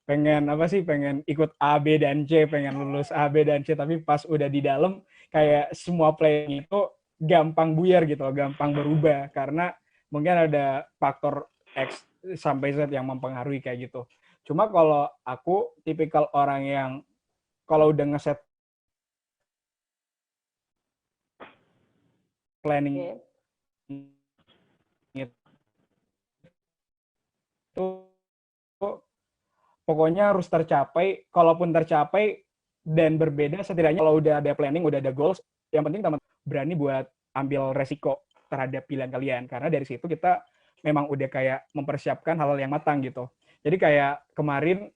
B: pengen ikut A, B, dan C, pengen lulus A, B, dan C, tapi pas udah di dalam kayak semua planning itu gampang buyar gitu, gampang berubah karena mungkin ada faktor X sampai Z yang mempengaruhi kayak gitu. Cuma kalau aku tipikal orang yang kalau udah ngeset planning itu pokoknya harus tercapai, kalaupun tercapai dan berbeda, setidaknya kalau udah ada planning, udah ada goals, yang penting teman berani buat ambil resiko terhadap pilihan kalian. Karena dari situ kita memang udah kayak mempersiapkan hal-hal yang matang gitu. Jadi kayak kemarin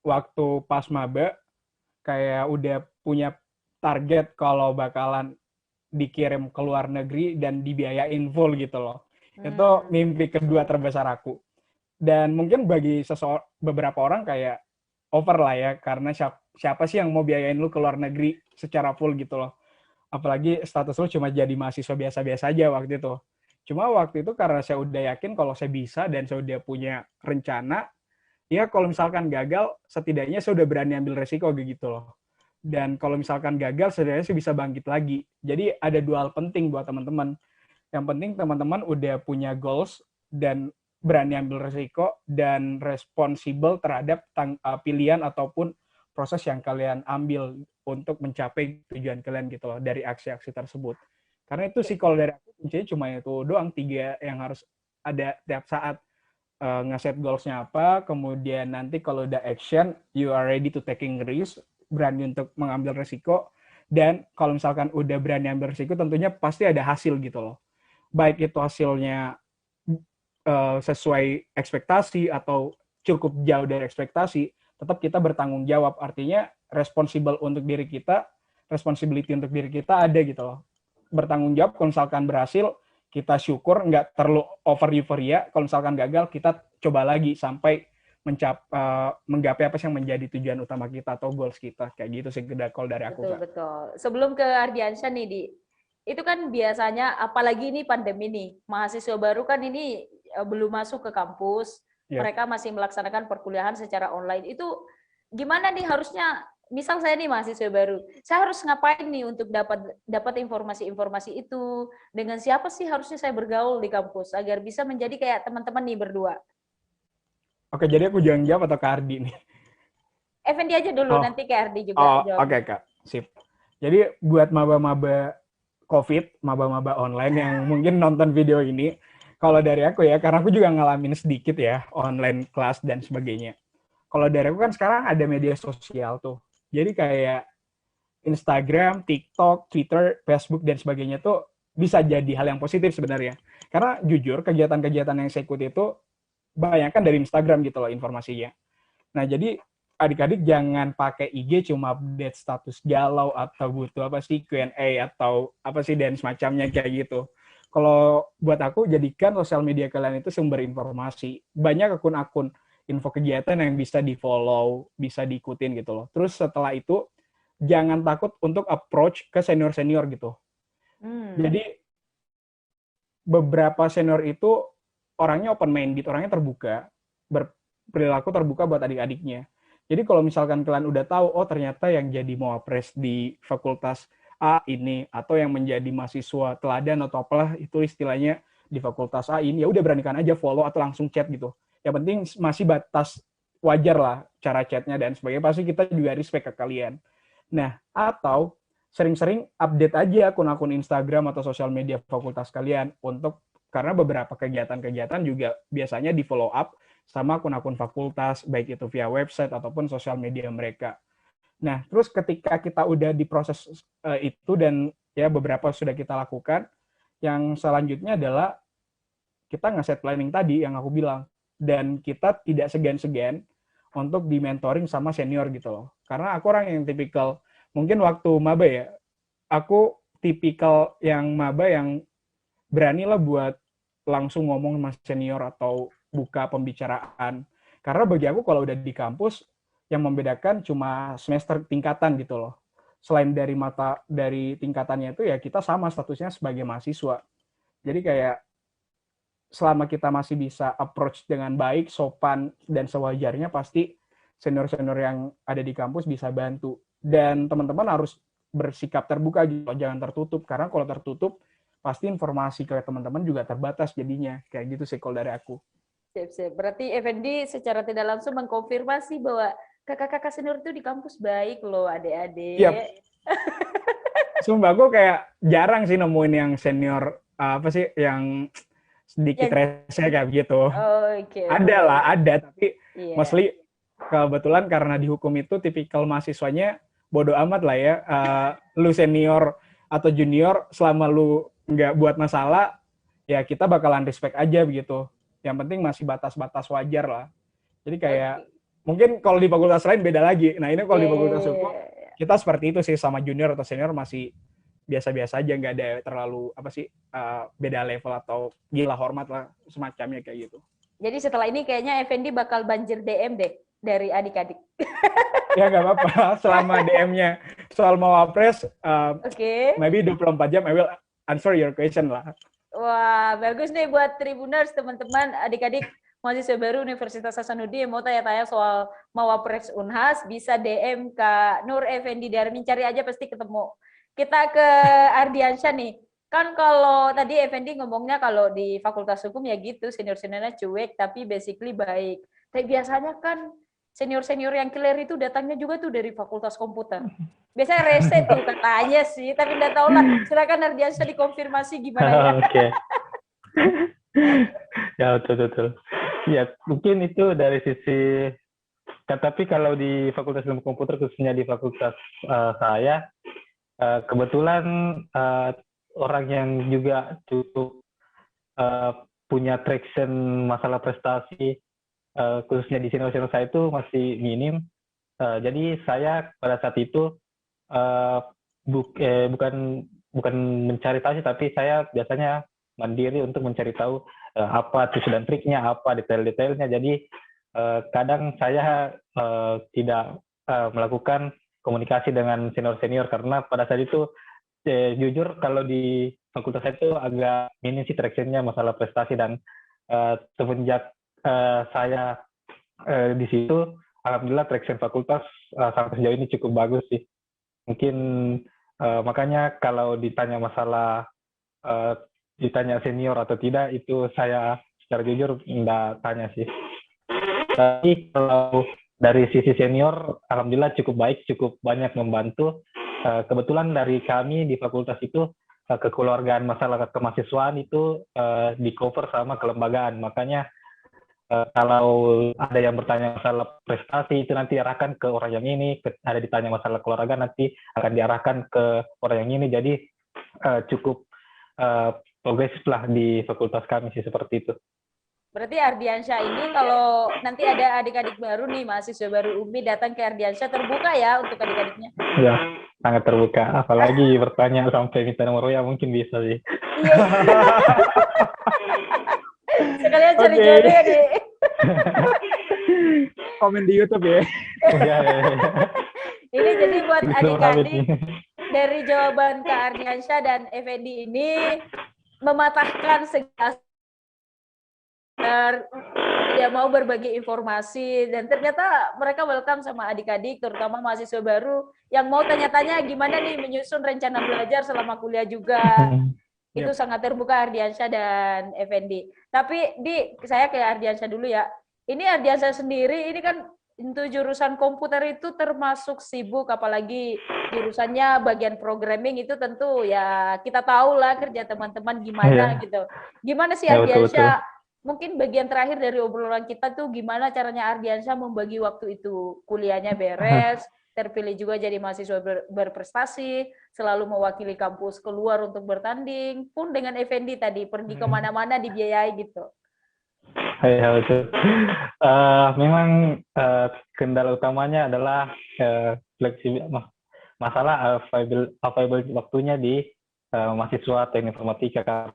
B: waktu pas maba, kayak udah punya target kalau bakalan dikirim ke luar negeri dan dibiayain full gitu loh. Itu mimpi kedua terbesar aku. Dan mungkin bagi beberapa orang kayak over lah ya, karena siapa sih yang mau biayain lu ke luar negeri secara full gitu loh. Apalagi status lu cuma jadi mahasiswa biasa-biasa aja waktu itu. Cuma waktu itu karena saya udah yakin kalau saya bisa dan saya udah punya rencana, ya kalau misalkan gagal, setidaknya saya udah berani ambil resiko gitu loh. Dan kalau misalkan gagal, setidaknya saya bisa bangkit lagi. Jadi ada dua hal penting buat teman-teman. Yang penting teman-teman udah punya goals dan berani ambil resiko dan responsibel terhadap pilihan ataupun proses yang kalian ambil untuk mencapai tujuan kalian gitu loh dari aksi-aksi tersebut. Karena itu sih kalau dari aku kuncinya cuma itu doang, 3 yang harus ada tiap saat. Ngeset goals-nya apa, kemudian nanti kalau udah action, you are ready to taking risk, berani untuk mengambil resiko, dan kalau misalkan udah berani ambil resiko, tentunya pasti ada hasil gitu loh. Baik itu hasilnya sesuai ekspektasi atau cukup jauh dari ekspektasi, tetap kita bertanggung jawab. Artinya responsible untuk diri kita, responsibility untuk diri kita ada gitu loh. Bertanggung jawab kalau misalkan berhasil, kita syukur, nggak terlalu over euforia. Kalau misalkan gagal, kita coba lagi sampai menggapai apa sih yang menjadi tujuan utama kita atau goals kita. Kayak gitu sih kalau dari aku.
A: Betul, betul. Sebelum ke Ardiansyah nih, Di. Itu kan biasanya, apalagi ini pandemi nih, mahasiswa baru kan ini belum masuk ke kampus, mereka masih melaksanakan perkuliahan secara online. Itu gimana nih harusnya, misal saya nih mahasiswa baru, saya harus ngapain nih untuk dapat informasi-informasi itu, dengan siapa sih harusnya saya bergaul di kampus, agar bisa menjadi kayak teman-teman nih berdua.
B: Oke, jadi aku jangan jawab atau Kak Ardi nih?
A: Effendi aja dulu, nanti Kak Ardi juga jawab.
B: Oke, Kak. Sip. Jadi buat maba-maba COVID, maba-maba online yang mungkin nonton video ini. Kalau dari aku ya, karena aku juga ngalamin sedikit ya, online kelas dan sebagainya. Kalau dari aku kan sekarang ada media sosial tuh. Jadi kayak Instagram, TikTok, Twitter, Facebook, dan sebagainya tuh bisa jadi hal yang positif sebenarnya. Karena jujur, kegiatan-kegiatan yang saya ikuti itu banyak kan dari Instagram gitu loh informasinya. Nah, jadi adik-adik jangan pakai IG cuma update status galau atau butuh apa sih Q&A atau apa sih dan semacamnya kayak gitu. Kalau buat aku, jadikan sosial media kalian itu sumber informasi. Banyak akun-akun info kegiatan yang bisa di-follow, bisa diikutin gitu loh. Terus setelah itu, jangan takut untuk approach ke senior-senior gitu. Jadi, beberapa senior itu orangnya open-minded, orangnya terbuka, berperilaku terbuka buat adik-adiknya. Jadi kalau misalkan kalian udah tahu, oh ternyata yang jadi mawapres di fakultas A ini, atau yang menjadi mahasiswa teladan atau apalah itu istilahnya di fakultas A ini, ya udah beranikan aja follow atau langsung chat gitu. Yang penting masih batas wajar lah cara chatnya dan sebagainya. Pasti kita juga respect ke kalian. Nah, atau sering-sering update aja akun-akun Instagram atau sosial media fakultas kalian karena beberapa kegiatan-kegiatan juga biasanya di follow up sama akun-akun fakultas, baik itu via website ataupun sosial media mereka. Nah, terus ketika kita udah di proses itu dan ya beberapa sudah kita lakukan, yang selanjutnya adalah kita nge-set planning tadi yang aku bilang. Dan kita tidak segan-segan untuk di mentoring sama senior gitu loh. Karena aku orang yang tipikal, mungkin waktu maba ya, aku tipikal yang maba yang beranilah buat langsung ngomong sama senior atau buka pembicaraan. Karena bagi aku kalau udah di kampus, yang membedakan cuma semester tingkatan gitu loh. Selain dari tingkatannya itu ya kita sama statusnya sebagai mahasiswa. Jadi kayak selama kita masih bisa approach dengan baik, sopan, dan sewajarnya, pasti senior-senior yang ada di kampus bisa bantu. Dan teman-teman harus bersikap terbuka gitu, jangan tertutup. Karena kalau tertutup, pasti informasi ke teman-teman juga terbatas jadinya. Kayak gitu sih kalau dari aku.
A: Siap. Berarti Effendi secara tidak langsung mengkonfirmasi bahwa kakak-kakak senior itu di kampus baik loh, adik-adik.
B: Yep. Sumpah, aku kayak jarang sih nemuin yang senior, apa sih, yang sedikit rese kayak gitu.
A: Okay.
B: Ada, tapi mostly kebetulan karena di hukum itu tipikal mahasiswanya bodo amat lah ya. Lu senior atau junior, selama lu nggak buat masalah, ya kita bakalan respect aja begitu. Yang penting masih batas-batas wajar lah. Jadi kayak mungkin kalau di fakultas lain beda lagi. Nah ini kalau di fakultas hukum kita seperti itu sih, sama junior atau senior masih biasa-biasa aja, nggak ada terlalu apa sih beda level atau gila hormat lah semacamnya kayak gitu.
A: Jadi setelah ini kayaknya Effendi bakal banjir DM deh dari adik-adik.
B: Ya nggak apa-apa, selama DM-nya soal mawapres, maybe 24 jam I will answer your question lah.
A: Wah, bagus nih buat Tribuners, teman-teman, adik-adik mahasiswa baru Universitas Hasanuddin yang mau tanya-tanya soal mawapres Unhas, bisa DM Kak Nur Effendi Darmin, cari aja pasti ketemu. Kita ke Ardiansyah nih. Kan kalau tadi Effendi ngomongnya kalau di Fakultas Hukum ya gitu, senior-seniornya cuek, tapi basically baik. Tapi biasanya kan senior-senior yang killer itu datangnya juga tuh dari Fakultas Komputer. Biasanya rese tuh katanya sih, tapi nggak tahu lah. Silakan Ardiansyah dikonfirmasi gimana ya.
C: Oke. Ya, betul. Ya, mungkin itu dari sisi, tapi kalau di Fakultas Ilmu Komputer, khususnya di fakultas saya, kebetulan orang yang juga cukup punya traction masalah prestasi, khususnya di senior-senior saya itu masih minim. Jadi saya pada saat itu bukan mencari tahu, tapi saya biasanya mandiri untuk mencari tahu apa tips dan triknya, apa detail-detailnya. Jadi kadang saya tidak melakukan komunikasi dengan senior-senior karena pada saat itu jujur kalau di fakultas saya itu agak minim sih tractionnya masalah prestasi, dan semenjak saya di situ, alhamdulillah traction fakultas sampai sejauh ini cukup bagus sih. Mungkin makanya kalau ditanya masalah ditanya senior atau tidak, itu saya secara jujur nggak tanya sih. Tapi kalau dari sisi senior, alhamdulillah cukup baik, cukup banyak membantu. Kebetulan dari kami di fakultas itu kekeluargaan, masalah kemahasiswaan itu di cover sama kelembagaan. Makanya kalau ada yang bertanya masalah prestasi itu nanti arahkan ke orang yang ini, ada ditanya masalah keluarga nanti akan diarahkan ke orang yang ini. Jadi cukup progresif lah di fakultas kami sih seperti itu.
A: Berarti Ardiansyah ini kalau nanti ada adik-adik baru nih, mahasiswa baru UMI datang ke Ardiansyah, terbuka ya untuk adik-adiknya?
C: Ya, sangat terbuka. Apalagi bertanya sampai minta nomor ya mungkin bisa sih.
A: Iya. Sekalian cari jodoh ya, Dik.
B: Komen di YouTube ya.
C: Ya.
A: Ini jadi buat adik-adik dari jawaban Kak Ardiansyah dan Effendi ini mematahkan segala tidak mau berbagi informasi, dan ternyata mereka welcome sama adik-adik, terutama mahasiswa baru yang mau tanya-tanya gimana nih menyusun rencana belajar selama kuliah juga. Itu sangat terbuka Ardiansyah dan Effendi. Tapi saya ke Ardiansyah dulu ya. Ini Ardiansyah sendiri, ini kan untuk jurusan komputer itu termasuk sibuk, apalagi jurusannya bagian programming itu tentu ya kita tahu lah kerja teman-teman gimana gitu. Gimana sih Ardiansyah? Mungkin bagian terakhir dari obrolan kita tuh gimana caranya Ardiansyah membagi waktu itu. Kuliahnya beres, terpilih juga jadi mahasiswa berprestasi, selalu mewakili kampus keluar untuk bertanding, pun dengan Effendi tadi pergi kemana-mana dibiayai gitu.
C: Ya, betul. Memang kendala utamanya adalah fleksibel, masalah available waktunya di mahasiswa teknik informatika.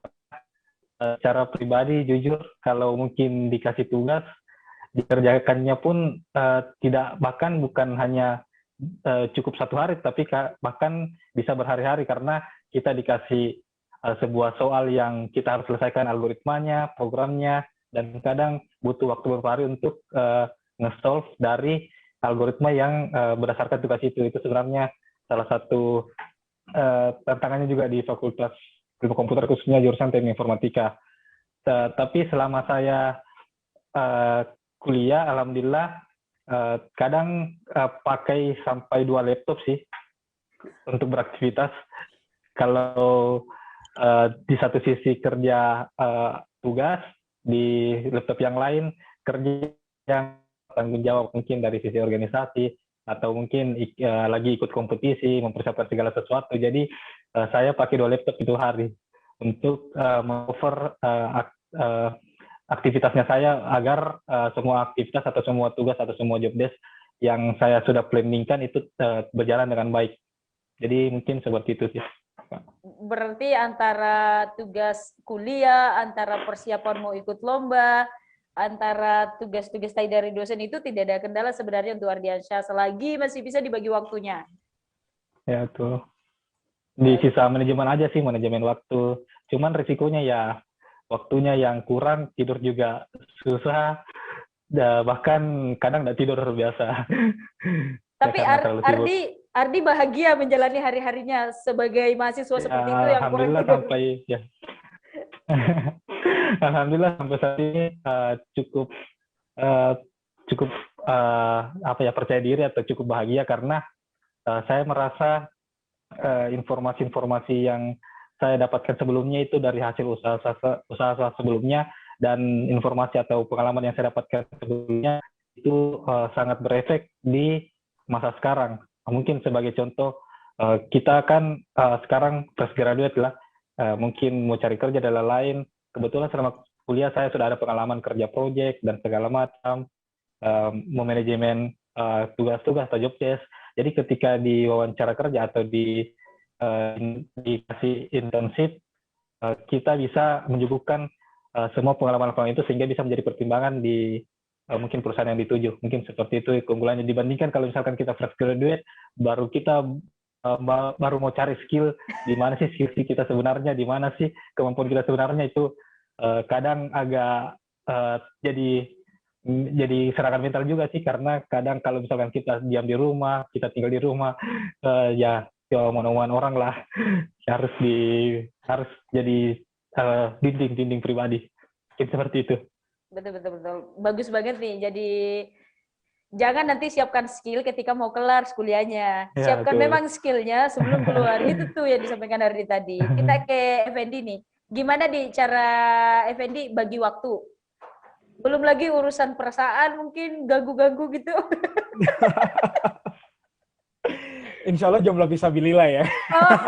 C: Secara pribadi jujur kalau mungkin dikasih tugas dikerjakannya pun bukan hanya cukup satu hari, tapi bahkan bisa berhari-hari karena kita dikasih sebuah soal yang kita harus selesaikan algoritmanya, programnya, dan kadang butuh waktu beberapa hari untuk nge-solve dari algoritma yang berdasarkan tugas itu. Itu sebenarnya salah satu tantangannya juga di Fakultas Ilmu Komputer, khususnya jurusan Teknik Informatika. Tapi selama saya kuliah, alhamdulillah kadang pakai sampai 2 laptop sih untuk beraktivitas. Kalau di satu sisi kerja tugas, di laptop yang lain kerja yang tanggung jawab mungkin dari sisi organisasi, atau mungkin lagi ikut kompetisi, mempersiapkan segala sesuatu. Jadi saya pakai 2 laptop itu hari untuk meng-cover aktivitasnya saya agar semua aktivitas atau semua tugas atau semua job desk yang saya sudah planningkan itu berjalan dengan baik. Jadi mungkin seperti itu sih.
A: Berarti antara tugas kuliah, antara persiapan mau ikut lomba, antara tugas-tugas tadi dari dosen itu tidak ada kendala sebenarnya untuk Ardiansyah selagi masih bisa dibagi waktunya.
C: Ya tuh. Di sisa manajemen aja sih, manajemen waktu. Cuman risikonya ya waktunya yang kurang, tidur juga susah, bahkan kadang nggak tidur biasa.
A: Tapi Ardi bahagia menjalani hari-harinya sebagai mahasiswa seperti itu yang kurang tidur.
C: Sampai ya. Alhamdulillah sampai saat ini cukup percaya diri atau cukup bahagia karena saya merasa informasi-informasi yang saya dapatkan sebelumnya itu dari hasil usaha sebelumnya, dan informasi atau pengalaman yang saya dapatkan sebelumnya itu sangat berefek di masa sekarang. Mungkin sebagai contoh, kita kan sekarang fresh graduate lah, mungkin mau cari kerja dan lain-lain. Kebetulan selama kuliah saya sudah ada pengalaman kerja proyek dan segala macam, memanajemen tugas-tugas atau job desk. Jadi ketika di wawancara kerja atau dikasih internship, kita bisa menyuguhkan semua pengalaman-pengalaman itu sehingga bisa menjadi pertimbangan di mungkin perusahaan yang dituju. Mungkin seperti itu keunggulannya dibandingkan kalau misalkan kita fresh graduate, baru kita baru mau cari skill, di mana sih skill kita sebenarnya, di mana sih kemampuan kita sebenarnya, itu kadang agak jadi serangan mental juga sih, karena kadang kalau misalkan kita diam di rumah, kita tinggal di rumah, ya omongan orang lah, harus jadi dinding pribadi, seperti itu.
A: Betul. Bagus banget nih. Jadi Jangan nanti siapkan skill ketika mau kelar kuliahnya.
C: Ya,
A: Siapkan
C: betul.
A: memang skillnya sebelum keluar. Itu tuh yang disampaikan Ardi tadi. Kita ke Effendi nih. Gimana di cara Effendi bagi waktu? Belum lagi urusan perasaan mungkin ganggu-ganggu gitu.
B: Insya Allah jomblo bisa bilila ya.
A: Oh,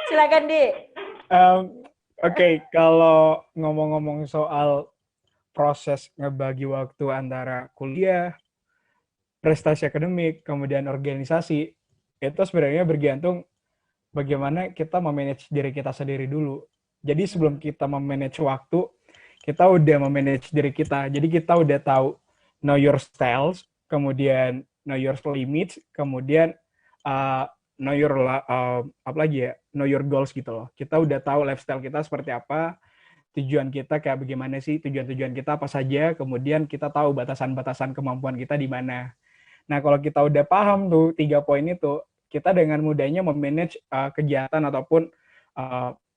A: silakan Di.
B: Oke, kalau ngomong-ngomong soal proses ngebagi waktu antara kuliah, prestasi akademik, kemudian organisasi, itu sebenarnya bergantung bagaimana kita memanage diri kita sendiri dulu. Jadi sebelum kita memanage waktu, kita udah memanage diri kita. Jadi kita udah tahu know your styles, kemudian know your limits, kemudian uh, know your apa lagi ya, know your goals gitu loh. Kita udah tahu lifestyle kita seperti apa, tujuan kita kayak bagaimana sih, tujuan-tujuan kita apa saja, kemudian kita tahu batasan-batasan kemampuan kita di mana. Nah, kalau kita udah paham tuh 3 poin itu, kita dengan mudahnya memanage kegiatan ataupun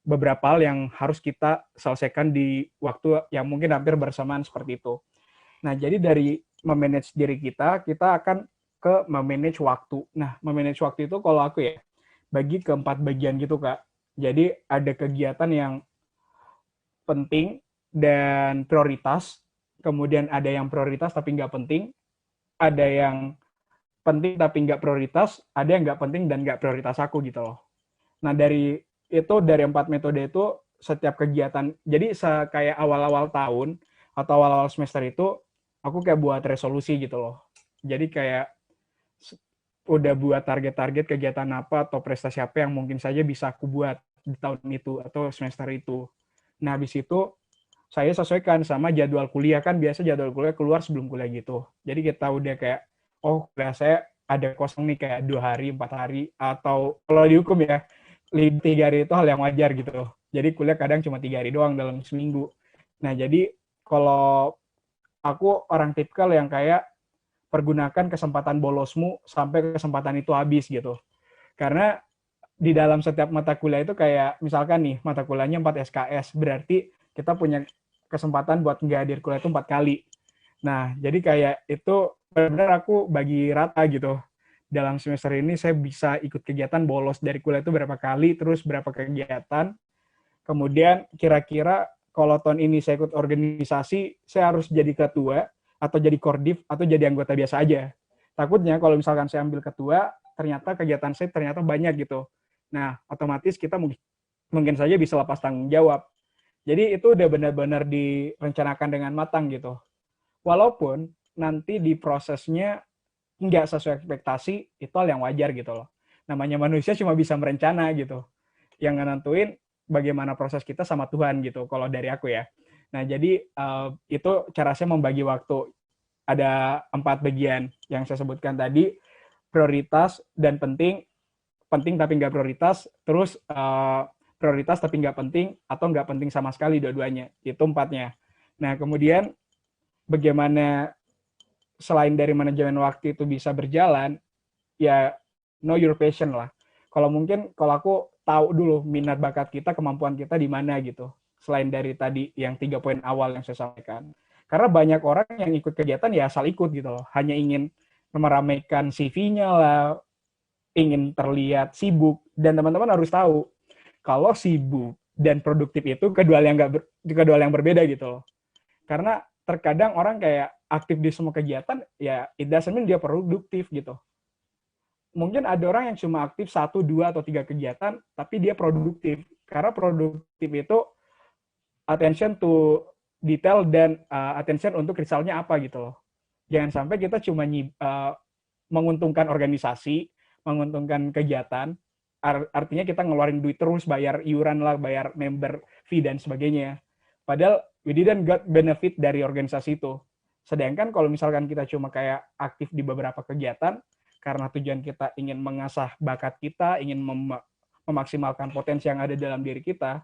B: beberapa hal yang harus kita selesaikan di waktu yang mungkin hampir bersamaan seperti itu. Nah, jadi dari memanage diri kita akan ke memanage waktu. Nah, memanage waktu itu kalau aku ya, bagi ke 4 bagian gitu, Kak. Jadi ada kegiatan yang penting dan prioritas, kemudian ada yang prioritas tapi nggak penting, ada yang penting tapi nggak prioritas, ada yang nggak penting dan nggak prioritas aku gitu loh. Nah dari 4 metode itu setiap kegiatan, jadi kayak awal-awal tahun atau awal-awal semester itu aku kayak buat resolusi gitu loh. Jadi kayak udah buat target-target kegiatan apa atau prestasi apa yang mungkin saja bisa aku buat di tahun itu atau semester itu. Nah habis itu saya sesuaikan sama jadwal kuliah, kan biasa jadwal kuliah keluar sebelum kuliah gitu. Jadi kita udah kayak, oh kuliah saya ada kosong nih kayak 2 hari, 4 hari, atau kalau dihukum ya 3 hari itu hal yang wajar gitu. Jadi kuliah kadang cuma 3 hari doang dalam seminggu. Nah jadi kalau aku orang tipikal yang kayak pergunakan kesempatan bolosmu sampai kesempatan itu habis gitu. Karena di dalam setiap mata kuliah itu kayak misalkan nih mata kuliahnya 4 SKS, berarti kita punya kesempatan buat nggak hadir kuliah itu 4 kali. Nah, jadi kayak itu benar-benar aku bagi rata gitu. Dalam semester ini saya bisa ikut kegiatan bolos dari kuliah itu berapa kali, terus berapa kegiatan. Kemudian kira-kira kalau tahun ini saya ikut organisasi, saya harus jadi ketua, atau jadi kordiv, atau jadi anggota biasa aja. Takutnya kalau misalkan saya ambil ketua, ternyata kegiatan saya ternyata banyak gitu. Nah, otomatis kita mungkin saja bisa lepas tanggung jawab. Jadi itu udah benar-benar direncanakan dengan matang gitu. Walaupun nanti di prosesnya nggak sesuai ekspektasi, itu hal yang wajar gitu loh. Namanya manusia cuma bisa merencana gitu. Yang nentuin bagaimana proses kita sama Tuhan gitu, kalau dari aku ya. Nah, jadi itu cara saya membagi waktu. Ada 4 bagian yang saya sebutkan tadi, prioritas dan penting, penting tapi nggak prioritas, terus prioritas tapi nggak penting, atau nggak penting sama sekali dua-duanya. Itu 4-nya. Nah, kemudian bagaimana selain dari manajemen waktu itu bisa berjalan, ya know your passion lah. Kalau mungkin kalau aku tahu dulu minat bakat kita, kemampuan kita di mana gitu. Selain dari tadi yang 3 poin awal yang saya sampaikan. Karena banyak orang yang ikut kegiatan ya asal ikut gitu loh. Hanya ingin meramaikan CV-nya lah, ingin terlihat sibuk. Dan teman-teman harus tahu, kalau sibuk dan produktif itu kedua hal yang berbeda gitu loh. Karena terkadang orang kayak aktif di semua kegiatan, ya it doesn't mean dia produktif gitu. Mungkin ada orang yang cuma aktif 1, 2, atau 3 kegiatan, tapi dia produktif. Karena produktif itu attention to detail dan attention untuk resultnya apa gitu loh. Jangan sampai kita cuma menguntungkan organisasi, menguntungkan kegiatan, artinya kita ngeluarin duit terus, bayar iuran lah, bayar member fee dan sebagainya. Padahal we didn't get benefit dari organisasi itu. Sedangkan kalau misalkan kita cuma kayak aktif di beberapa kegiatan, karena tujuan kita ingin mengasah bakat kita, ingin memaksimalkan potensi yang ada dalam diri kita,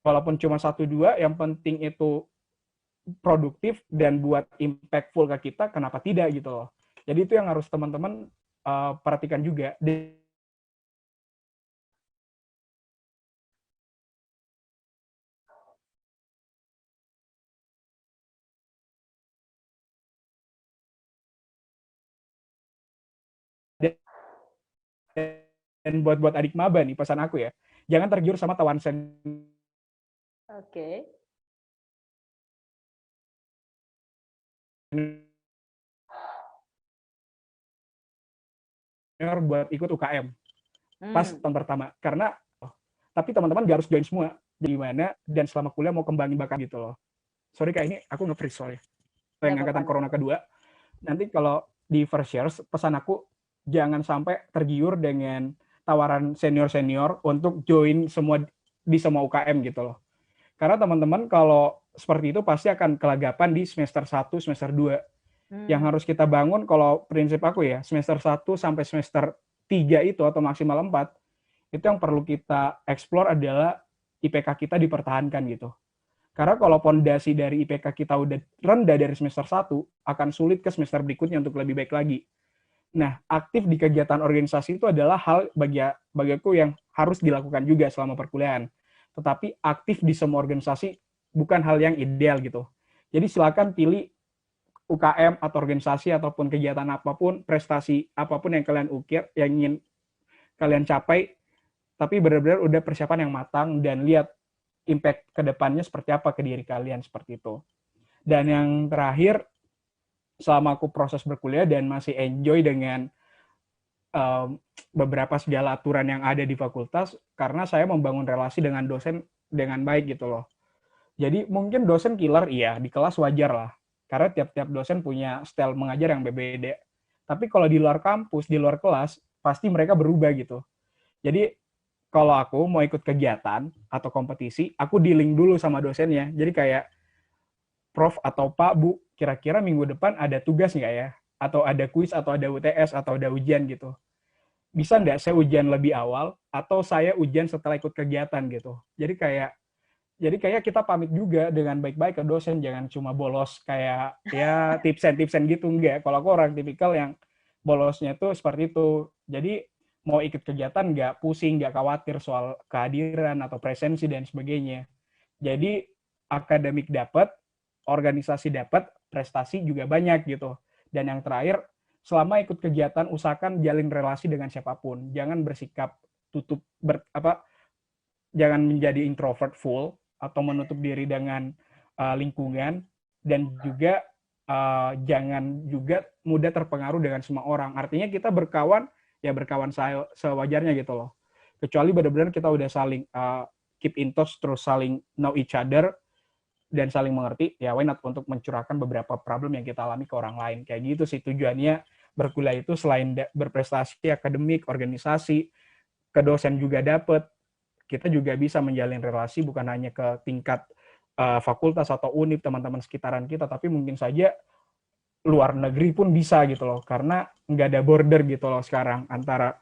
B: walaupun cuma 1, 2, yang penting itu produktif dan buat impactful ke kita, kenapa tidak gitu loh. Jadi itu yang harus teman-teman perhatikan juga. dan buat adik maba nih pesan aku ya, jangan tergiur sama tawaran senior
A: Oke.
B: buat ikut UKM pas
A: Hmm,
B: tahun pertama. Karena tapi teman-teman gak harus join semua. Gimana dan selama kuliah mau kembangin bakat gitu loh. Sorry Kak, ini aku nge-freeze soalnya.
A: nggak
B: Yang
A: apa-apa,
B: angkatan
A: nggak
B: corona
A: apa-apa.
B: kedua, nanti kalau di first years, pesan aku jangan sampai tergiur dengan tawaran senior-senior untuk join semua di semua UKM gitu loh. Karena teman-teman kalau seperti itu pasti akan kelagapan di semester 1, semester 2. Yang
A: Hmm,
B: harus kita bangun kalau prinsip aku ya, semester 1 sampai semester 3 itu atau maksimal 4, itu yang perlu kita explore adalah IPK kita dipertahankan gitu. Karena kalau pondasi dari IPK kita udah rendah dari semester 1, akan sulit ke semester berikutnya untuk lebih baik lagi. Nah, aktif di kegiatan organisasi itu adalah hal bagi aku yang harus dilakukan juga selama perkuliahan. Tetapi aktif di semua organisasi bukan hal yang ideal gitu. Jadi silakan pilih UKM atau organisasi ataupun kegiatan apapun, prestasi apapun yang kalian ukir, yang ingin kalian capai, tapi benar-benar udah persiapan yang matang dan lihat impact ke depannya seperti apa ke diri kalian seperti itu. Dan yang terakhir, selama aku proses berkuliah dan masih enjoy dengan beberapa segala aturan yang ada di fakultas, karena saya membangun relasi dengan dosen dengan baik gitu loh. Jadi mungkin dosen killer, iya, di kelas wajar lah. Karena tiap-tiap dosen punya style mengajar yang berbeda. Tapi kalau di luar kampus, di luar kelas, pasti mereka berubah gitu. Jadi kalau aku mau ikut kegiatan atau kompetisi, aku di-link dulu sama dosennya. Jadi kayak, Prof atau Pak, Bu, kira-kira minggu depan ada tugas nggak ya? Atau ada kuis, atau ada UTS, atau ada ujian gitu. Bisa nggak saya ujian lebih awal, atau saya ujian setelah ikut kegiatan gitu. Jadi kayak kita pamit juga dengan baik-baik ke dosen, jangan cuma bolos kayak ya tipsen-tipsen gitu, enggak. Kalau aku orang tipikal yang bolosnya tuh seperti itu. Jadi mau ikut kegiatan nggak pusing, nggak khawatir soal kehadiran atau presensi dan sebagainya. Jadi akademik dapat, organisasi dapat, prestasi juga banyak gitu. Dan yang terakhir, selama ikut kegiatan usahakan jalin relasi dengan siapapun. Jangan bersikap tutup jangan menjadi introvert full atau menutup diri dengan lingkungan, dan juga jangan juga mudah terpengaruh dengan semua orang. Artinya kita berkawan ya berkawan sewajarnya gitu loh. Kecuali benar-benar kita udah saling keep in touch, terus saling know each other dan saling mengerti, ya why not untuk mencurahkan beberapa problem yang kita alami ke orang lain. Kayak gitu sih tujuannya berkuliah itu, selain berprestasi akademik, organisasi, ke dosen juga dapet, kita juga bisa menjalin relasi bukan hanya ke tingkat fakultas atau univ teman-teman sekitaran kita, tapi mungkin saja luar negeri pun bisa gitu loh, karena nggak ada border gitu loh sekarang antara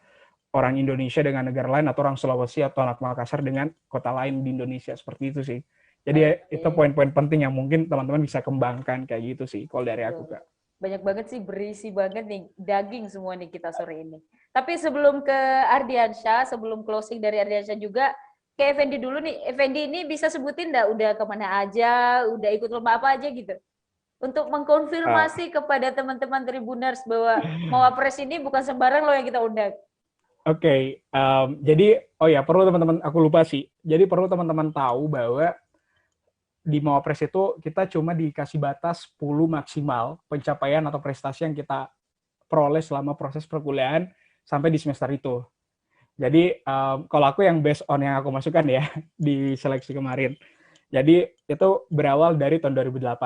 B: orang Indonesia dengan negara lain, atau orang Sulawesi atau anak Makassar dengan kota lain di Indonesia, seperti itu sih. Jadi itu
A: oke.
B: poin-poin penting yang mungkin teman-teman bisa kembangkan kayak gitu sih kalau dari aku,
A: Betul.
B: Kak.
A: Banyak banget sih, berisi banget nih, daging semua nih kita sore ini. Tapi sebelum ke Ardiansyah, sebelum closing dari Ardiansyah juga, ke Effendi dulu nih. Effendi ini bisa sebutin nggak udah kemana aja, udah ikut lomba apa aja gitu? Untuk
B: Uh,
A: mengkonfirmasi kepada teman-teman Tribuners bahwa Mawapres ini bukan sembarang loh yang kita undang.
B: Oke, jadi oh ya perlu teman-teman, aku lupa sih. Jadi perlu teman-teman tahu bahwa di Mawapres itu kita cuma dikasih batas 10 maksimal pencapaian atau prestasi yang kita peroleh selama proses perkuliahan sampai di semester itu. Jadi kalau aku yang based on yang aku masukkan ya di seleksi kemarin. Jadi itu berawal dari tahun 2018.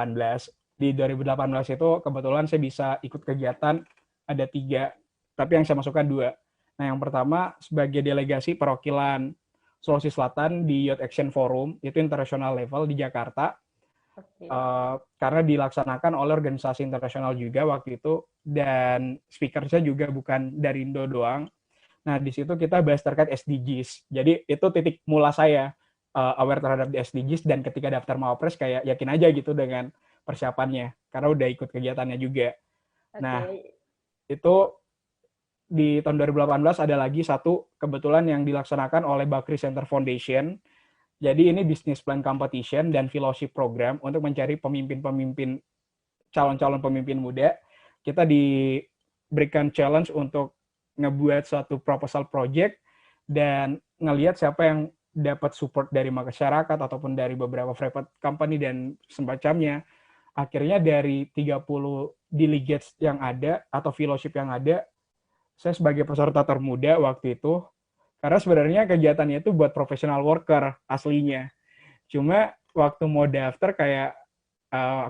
B: Di 2018 itu kebetulan saya bisa ikut kegiatan ada 3, tapi yang saya masukkan 2. Nah yang pertama sebagai delegasi perwakilan Sulawesi Selatan di Youth Action Forum, itu international level di Jakarta,
A: Oke.
B: karena dilaksanakan oleh organisasi internasional juga waktu itu, dan speaker-nya juga bukan dari Indo doang. Nah, di situ kita bahas terkait SDGs. Jadi, itu titik mula saya aware terhadap SDGs, dan ketika daftar Mawapres kayak yakin aja gitu dengan persiapannya, karena udah ikut kegiatannya juga. Nah,
A: Oke.
B: itu di tahun 2018 ada lagi satu kebetulan yang dilaksanakan oleh Bakri Center Foundation. Jadi ini business plan competition dan fellowship program untuk mencari pemimpin-pemimpin, calon-calon pemimpin muda. Kita diberikan challenge untuk ngebuat suatu proposal project dan ngelihat siapa yang dapat support dari masyarakat ataupun dari beberapa private company dan semacamnya. Akhirnya dari 30 delegates yang ada atau fellowship yang ada, saya sebagai peserta termuda waktu itu, karena sebenarnya kegiatannya itu buat professional worker aslinya. Cuma waktu mau daftar kayak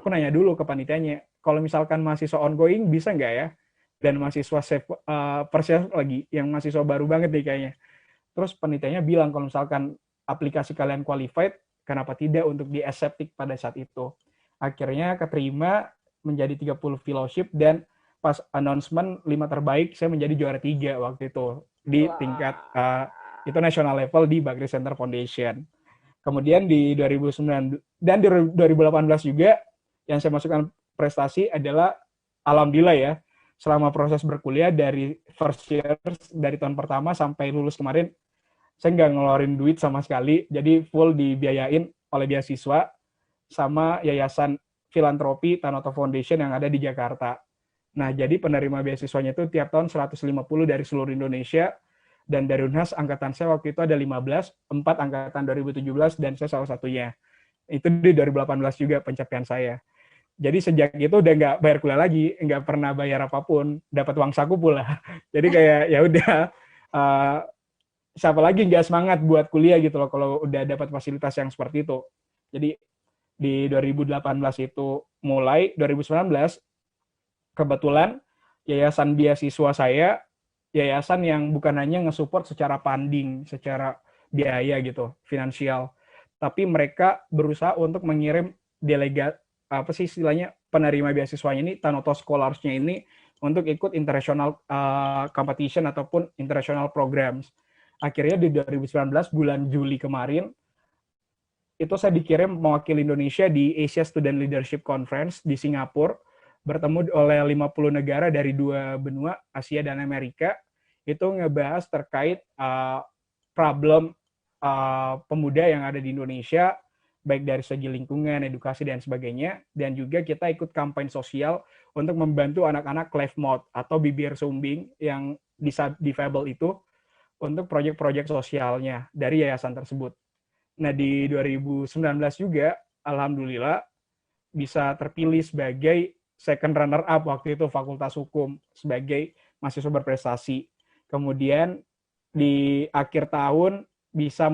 B: aku nanya dulu ke panitianya, kalau misalkan mahasiswa ongoing bisa nggak ya? Dan mahasiswa persiap lagi, yang mahasiswa baru banget nih kayaknya. Terus panitianya bilang kalau misalkan aplikasi kalian qualified, kenapa tidak untuk di accepted pada saat itu. Akhirnya keterima menjadi 30 fellowship dan pas announcement 5 terbaik, saya menjadi juara 3 waktu itu di tingkat itu national level di Bakri Center Foundation. Kemudian di 2009 dan di 2018 juga yang saya masukkan prestasi adalah alhamdulillah ya, selama proses berkuliah dari first year, dari tahun pertama sampai lulus kemarin, saya nggak ngeluarin duit sama sekali, jadi full dibiayain oleh beasiswa sama Yayasan Filantropi Tanoto Foundation yang ada di Jakarta. Nah, jadi penerima beasiswanya itu tiap tahun 150 dari seluruh Indonesia, dan dari Unhas angkatan saya waktu itu ada 15, 4 angkatan 2017, dan saya salah satunya. Itu di 2018 juga pencapaian saya. Jadi sejak itu udah nggak bayar kuliah lagi, nggak pernah bayar apapun, dapat uang saku pula. Jadi kayak ya udah, siapa lagi nggak semangat buat kuliah gitu loh kalau udah dapat fasilitas yang seperti itu. Jadi di 2018 itu mulai, 2019 kebetulan yayasan beasiswa saya, yayasan yang bukan hanya nge-support secara funding, secara biaya gitu, finansial, tapi mereka berusaha untuk mengirim delegat, apa sih istilahnya, penerima beasiswanya ini, Tanoto Scholars-nya ini, untuk ikut international competition ataupun international programs. Akhirnya di 2019, bulan Juli kemarin, itu saya dikirim mewakili Indonesia di Asia Student Leadership Conference di Singapura, bertemu oleh 50 negara dari 2 benua, Asia dan Amerika, itu ngebahas terkait problem pemuda yang ada di Indonesia, baik dari segi lingkungan, edukasi, dan sebagainya, dan juga kita ikut kampanye sosial untuk membantu anak-anak cleft mouth atau bibir sumbing yang difabel itu untuk proyek-proyek sosialnya dari yayasan tersebut. Nah, di 2019 juga, alhamdulillah, bisa terpilih sebagai second runner-up waktu itu Fakultas Hukum sebagai mahasiswa berprestasi. Kemudian di akhir tahun bisa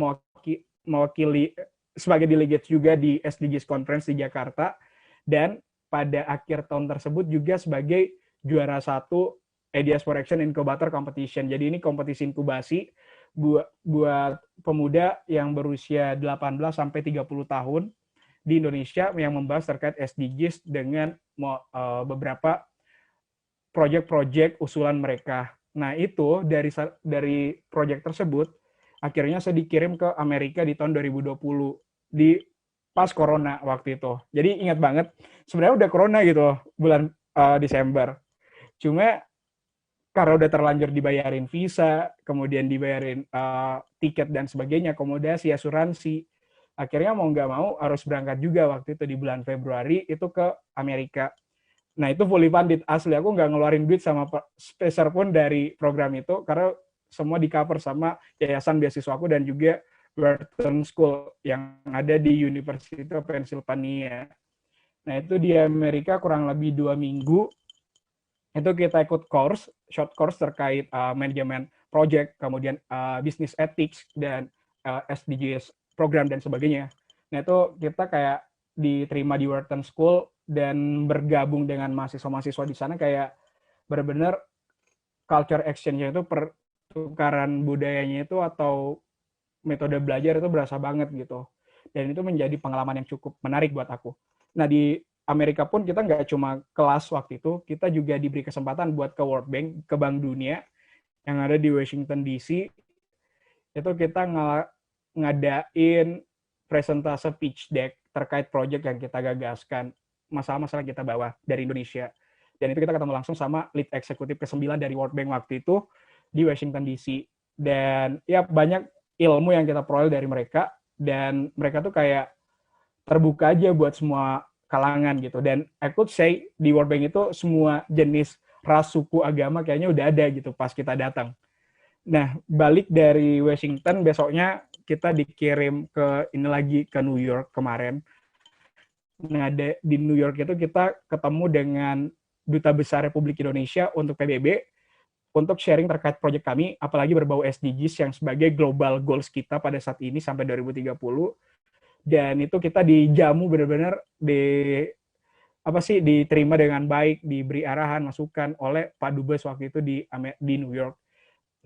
B: mewakili sebagai delegate juga di SDGs Conference di Jakarta, dan pada akhir tahun tersebut juga sebagai juara 1 Ideas for Action Incubator Competition. Jadi ini kompetisi inkubasi buat pemuda yang berusia 18 sampai 30 tahun di Indonesia yang membahas terkait SDGs dengan beberapa proyek-proyek usulan mereka. Nah, itu dari proyek tersebut akhirnya saya dikirim ke Amerika di tahun 2020 di pas corona waktu itu. Jadi ingat banget, sebenarnya udah corona gitu bulan Desember. Cuma karena udah terlanjur dibayarin visa, kemudian dibayarin tiket dan sebagainya, akomodasi, asuransi, akhirnya mau nggak mau harus berangkat juga waktu itu di bulan Februari itu ke Amerika. Nah, itu fully funded, asli aku nggak ngeluarin duit sama peser pun dari program itu, karena semua di cover sama yayasan beasiswa aku dan juga Wharton School yang ada di University of Pennsylvania. Nah, itu di Amerika kurang lebih 2 minggu, itu kita ikut short course terkait manajemen project, kemudian business ethics, dan SDGs program dan sebagainya. Nah, itu kita kayak diterima di Wharton School dan bergabung dengan mahasiswa-mahasiswa di sana, kayak benar-benar culture exchange-nya itu, pertukaran budayanya itu atau metode belajar itu berasa banget gitu. Dan itu menjadi pengalaman yang cukup menarik buat aku. Nah, di Amerika pun kita nggak cuma kelas waktu itu, kita juga diberi kesempatan buat ke World Bank, ke Bank Dunia yang ada di Washington DC. Itu kita ngadain presentase pitch deck terkait project yang kita gagaskan, masalah-masalah kita bawa dari Indonesia. Dan itu kita ketemu langsung sama lead eksekutif ke-9 dari World Bank waktu itu di Washington DC. Dan ya banyak ilmu yang kita peroleh dari mereka, dan mereka tuh kayak terbuka aja buat semua kalangan gitu. Dan I could say di World Bank itu semua jenis ras, suku, agama kayaknya udah ada gitu pas kita datang. Nah, balik dari Washington, besoknya kita dikirim ke ini lagi ke New York kemarin. Nah, di New York itu kita ketemu dengan Duta Besar Republik Indonesia untuk PBB untuk sharing terkait proyek kami, apalagi berbau SDGs yang sebagai global goals kita pada saat ini sampai 2030. Dan itu kita dijamu benar-benar diterima dengan baik, diberi arahan, masukan oleh Pak Dubes waktu itu di New York.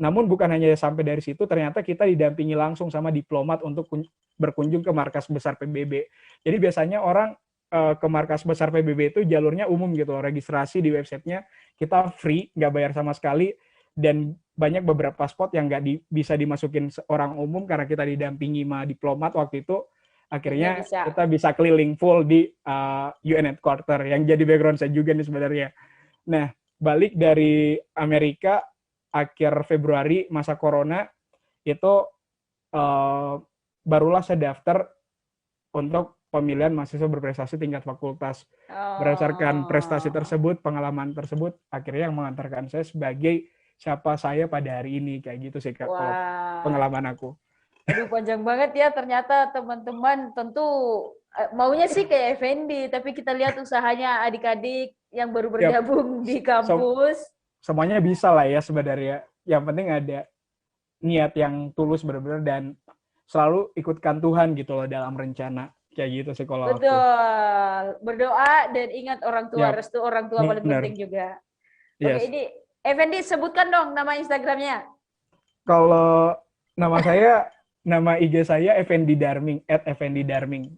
B: Namun bukan hanya sampai dari situ, ternyata kita didampingi langsung sama diplomat untuk berkunjung ke markas besar PBB. Jadi biasanya orang ke markas besar PBB itu jalurnya umum gitu, registrasi di websitenya kita free, nggak bayar sama sekali, dan banyak beberapa spot yang nggak bisa dimasukin orang umum karena kita didampingi sama diplomat waktu itu. Akhirnya kita bisa keliling full di UN Headquarter, yang jadi background saya juga nih sebenarnya. Nah, balik dari Amerika akhir Februari masa corona itu barulah saya daftar untuk pemilihan mahasiswa berprestasi tingkat fakultas. Berdasarkan prestasi tersebut, pengalaman tersebut, akhirnya yang mengantarkan saya sebagai siapa saya pada hari ini, kayak gitu sih Kak, kalau pengalaman aku.
A: Aduh, panjang banget ya, ternyata teman-teman tentu maunya sih kayak Effendi, tapi kita lihat usahanya adik-adik yang baru bergabung di kampus.
B: Semuanya bisa lah ya sebenarnya, yang penting ada niat yang tulus benar-benar dan selalu ikutkan Tuhan gitu loh dalam rencana. Kayak gitu sih kalau
A: betul. Aku. Berdoa dan ingat orang tua, restu orang tua paling penting juga. Oke, ini Effendi sebutkan dong nama Instagramnya.
B: Kalau nama saya, nama IG saya Effendi Darming, @effendidarming.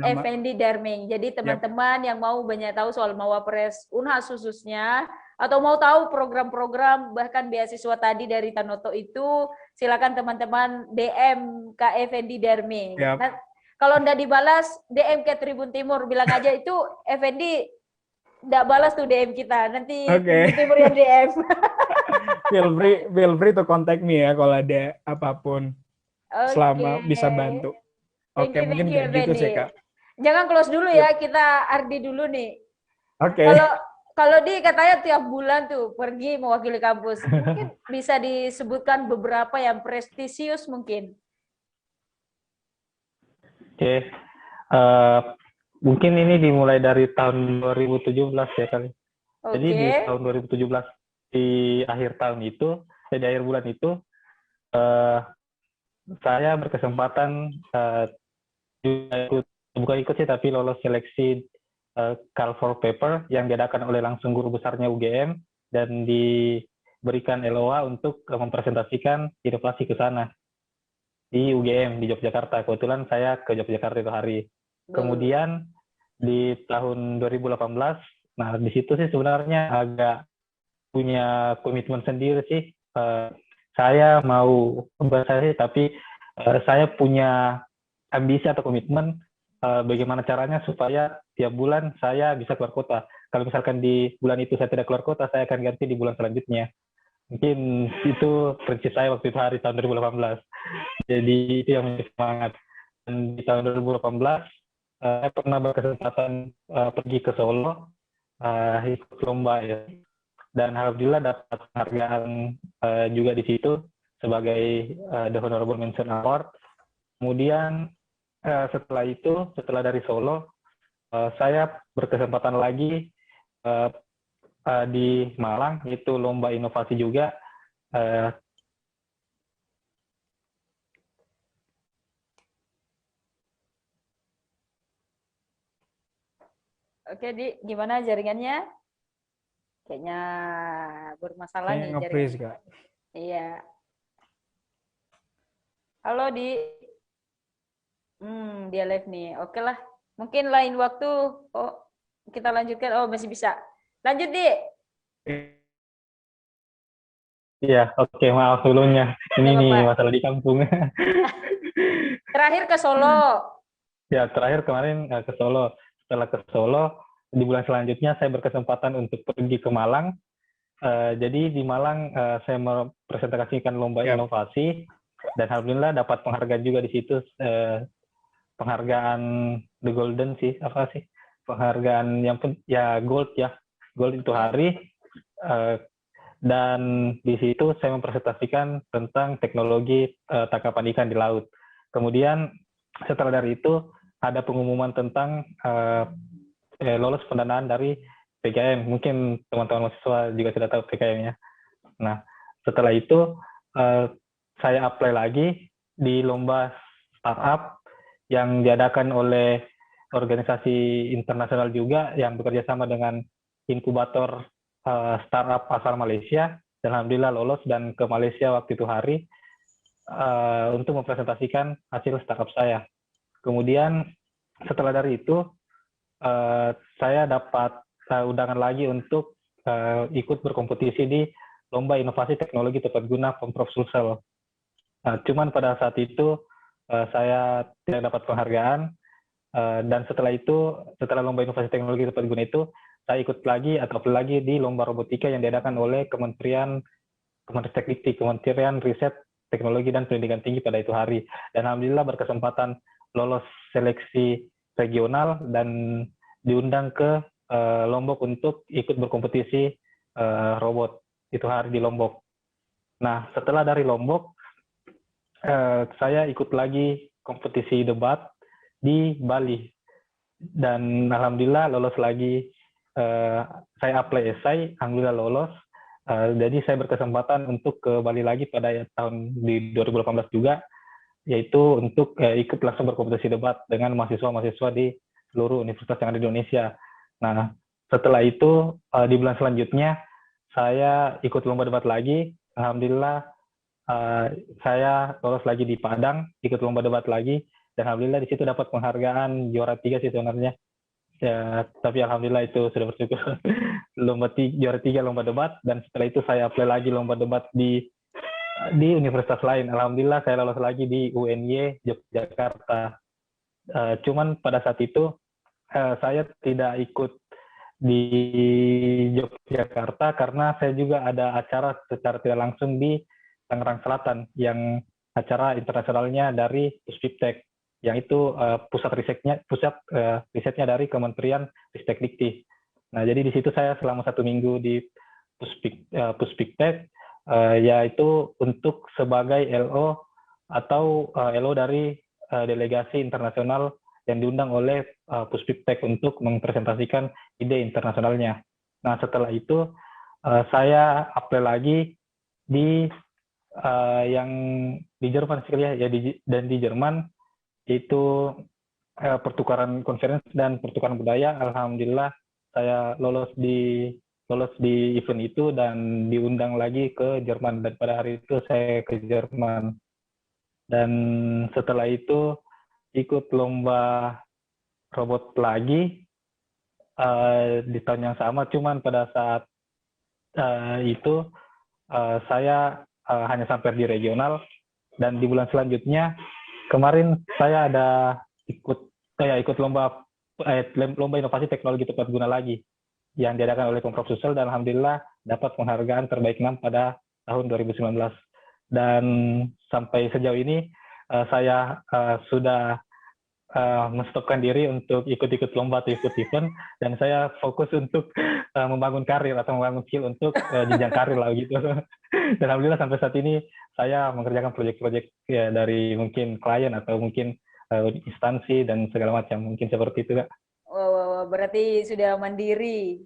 A: @effendidarming. Jadi teman-teman yang mau banyak tahu soal Mawapres Unhas khususnya, atau mau tahu program-program bahkan beasiswa tadi dari Tanoto itu, silakan teman-teman DM Kak Effendi Darming. Nah, kalau nggak dibalas, DM ke Tribun Timur, bilang aja itu Effendi nggak balas tuh DM kita, nanti Tribun Timur yang DM.
B: feel free to contact me ya kalau ada apapun, selama bisa bantu. Oke, mungkin kayak gitu sih Kak.
A: Jangan close dulu ya, kita Ardi dulu nih.
B: Oke.
A: Kalau di katanya tiap bulan tuh pergi mewakili kampus, mungkin bisa disebutkan beberapa yang prestisius mungkin.
C: Oke, mungkin ini dimulai dari tahun 2017 ya kali. Jadi di tahun 2017 di akhir tahun itu, di akhir bulan itu, saya berkesempatan bukan ikut sih, tapi lolos seleksi Call for Paper yang diadakan oleh langsung guru besarnya UGM dan diberikan LOA untuk mempresentasikan inovasi ke sana di UGM di Yogyakarta. Kebetulan saya ke Yogyakarta itu hari. Kemudian di tahun 2018, nah di situ sih sebenarnya agak punya komitmen sendiri sih. Saya mau berprestasi, tapi saya punya ambisi atau komitmen bagaimana caranya supaya tiap bulan saya bisa keluar kota. Kalau misalkan di bulan itu saya tidak keluar kota, saya akan ganti di bulan selanjutnya. Mungkin itu prinsip saya waktu itu hari tahun 2018. Jadi itu yang menjadi semangat. Dan di tahun 2018, saya pernah berkesempatan pergi ke Solo, ikut lomba ya. Dan alhamdulillah dapat penghargaan juga di situ sebagai The Honorable Mention Award. Kemudian setelah itu, setelah dari Solo, saya berkesempatan lagi di Malang, itu lomba inovasi juga.
A: Oke, Di, gimana jaringannya? Kayaknya bermasalah nih jaringannya. Iya. Halo, Di. Dia live nih. Oke lah. Mungkin lain waktu kita lanjutkan. Oh, masih bisa. Lanjut, Di.
C: Iya, oke, maaf sebelumnya. Ini nih masalah di kampung.
A: Terakhir ke Solo.
C: Ya, terakhir kemarin ke Solo. Setelah ke Solo, di bulan selanjutnya saya berkesempatan untuk pergi ke Malang. Jadi di Malang saya mempresentasikan lomba inovasi dan alhamdulillah dapat penghargaan juga di situ. Penghargaan The Golden sih, apa sih? Penghargaan yang ya gold ya. Gold itu hari. dan di situ saya mempresentasikan tentang teknologi tangkapan ikan di laut. Kemudian setelah dari itu ada pengumuman tentang lolos pendanaan dari PKM. Mungkin teman-teman mahasiswa juga sudah tahu PKM ya. Nah, setelah itu saya apply lagi di lomba startup yang diadakan oleh organisasi internasional juga yang bekerja sama dengan inkubator startup asal Malaysia. Dan alhamdulillah lolos dan ke Malaysia waktu itu hari untuk mempresentasikan hasil startup saya. Kemudian setelah dari itu saya dapat undangan lagi untuk ikut berkompetisi di lomba inovasi teknologi tepat guna Pemprov Sulsel. Cuman pada saat itu saya tidak dapat penghargaan, dan setelah lomba inovasi teknologi tepat guna itu, saya ikut lagi atau apply lagi di lomba robotika yang diadakan oleh Kementerian Teknik, Kementerian Riset, Teknologi dan Pendidikan Tinggi pada itu hari. Dan alhamdulillah berkesempatan lolos seleksi regional dan diundang ke Lombok untuk ikut berkompetisi robot itu hari di Lombok. Nah, setelah dari Lombok, saya ikut lagi kompetisi debat di Bali. Dan alhamdulillah lolos lagi. Saya apply esai, alhamdulillah lolos. Jadi saya berkesempatan untuk ke Bali lagi pada tahun di 2018 juga, yaitu untuk ikut langsung berkompetisi debat dengan mahasiswa-mahasiswa di seluruh universitas yang ada di Indonesia. Nah, setelah itu di bulan selanjutnya saya ikut lomba debat lagi. Alhamdulillah saya lolos lagi di Padang, ikut lomba debat lagi, dan alhamdulillah di situ dapat penghargaan juara 3 sih sebenarnya. Ya, tapi alhamdulillah itu sudah bersyukur. Juara 3 lomba debat, dan setelah itu saya apply lagi lomba debat di universitas lain. Alhamdulillah saya lolos lagi di UNY Yogyakarta. Cuman pada saat itu saya tidak ikut di Yogyakarta karena saya juga ada acara secara tidak langsung di Tangerang Selatan yang acara internasionalnya dari Puspiptek, yang itu pusat risetnya dari Kementerian Ristek Dikti. Nah, jadi di situ saya selama 1 minggu di Puspiptek, yaitu untuk sebagai LO atau LO dari delegasi internasional yang diundang oleh Puspiptek untuk mempresentasikan ide internasionalnya. Nah, setelah itu saya apply lagi di yang di Jerman sekali ya, dan di Jerman itu pertukaran konferensi dan pertukaran budaya. Alhamdulillah saya lolos di event itu dan diundang lagi ke Jerman, dan pada hari itu saya ke Jerman. Dan setelah itu ikut lomba robot lagi di tahun yang sama, cuman pada saat itu saya hanya sampai di regional, dan di bulan selanjutnya kemarin saya ada ikut lomba inovasi teknologi tepat guna lagi yang diadakan oleh Pemprov Sulsel, dan alhamdulillah dapat penghargaan terbaik 6 pada tahun 2019. Dan sampai sejauh ini saya sudah menstopkan diri untuk ikut-ikut lomba atau ikut event, dan saya fokus untuk membangun karir atau membangun skill untuk jenjang karir lah gitu. Dan alhamdulillah sampai saat ini saya mengerjakan proyek-proyek ya dari mungkin klien atau mungkin instansi dan segala macam, mungkin seperti itu Kak.
A: Wah, berarti sudah mandiri.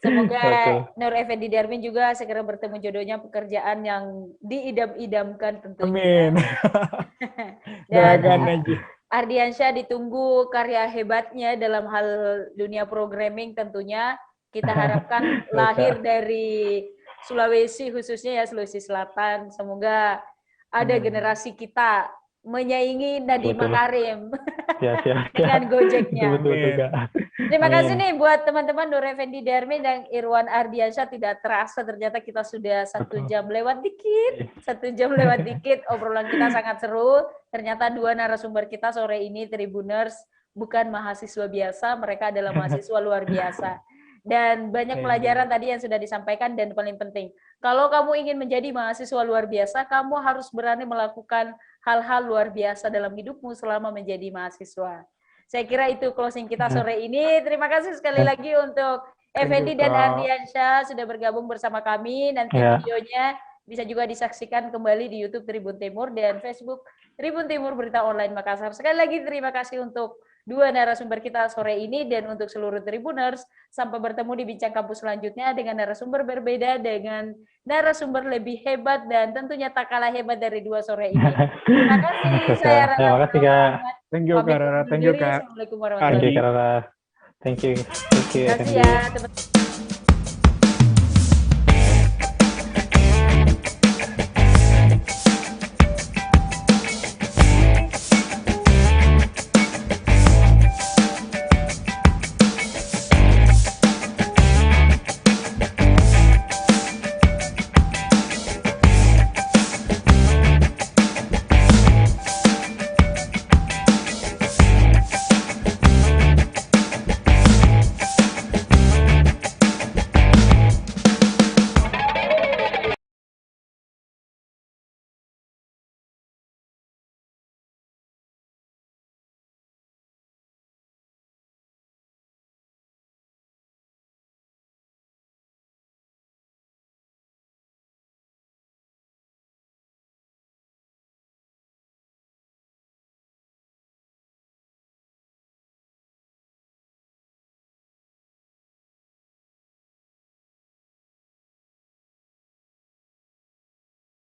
A: Semoga Nur Effendi Darmin juga segera bertemu jodohnya, pekerjaan yang diidam-idamkan tentunya.
B: Amin.
A: Dan Ardiansyah ditunggu karya hebatnya dalam hal dunia programming tentunya. Kita harapkan lahir dari Sulawesi, khususnya ya Sulawesi Selatan. Semoga ada generasi kita menyaingi Nadiem Makarim dengan Gojeknya. Terima kasih nih buat teman-teman Nur Effendi Darmin dan Irwan Ardiansyah. Tidak terasa ternyata kita sudah 1 jam lewat dikit. 1 jam lewat dikit. Obrolan kita sangat seru. Ternyata 2 narasumber kita sore ini Tribuners bukan mahasiswa biasa, mereka adalah mahasiswa luar biasa. Dan banyak pelajaran tadi yang sudah disampaikan, dan paling penting, kalau kamu ingin menjadi mahasiswa luar biasa, kamu harus berani melakukan hal-hal luar biasa dalam hidupmu selama menjadi mahasiswa. Saya kira itu closing kita sore ini. Terima kasih sekali lagi untuk Effendi dan
B: Kak.
A: Ardiansyah sudah bergabung bersama kami. Nanti
C: Ya.
A: videonya bisa juga disaksikan kembali di YouTube Tribun Timur dan Facebook Tribun Timur Berita Online Makassar. Sekali lagi terima kasih untuk dua narasumber kita sore ini dan untuk seluruh Tribuners. Sampai bertemu di Bincang Kampus selanjutnya dengan narasumber berbeda, dengan narasumber lebih hebat dan tentunya tak kalah hebat dari dua sore ini. Terima kasih. Saya Rara.
C: Terima kasih, Kak.
B: Thank you, Kak Rara. Thank you, Kak.
A: Assalamualaikum warahmatullahi
C: Thank you, Kak Rara. Thank you. Thank you,
A: wabarakatuh. Terima kasih
C: Effendi.
A: ya, teman-teman.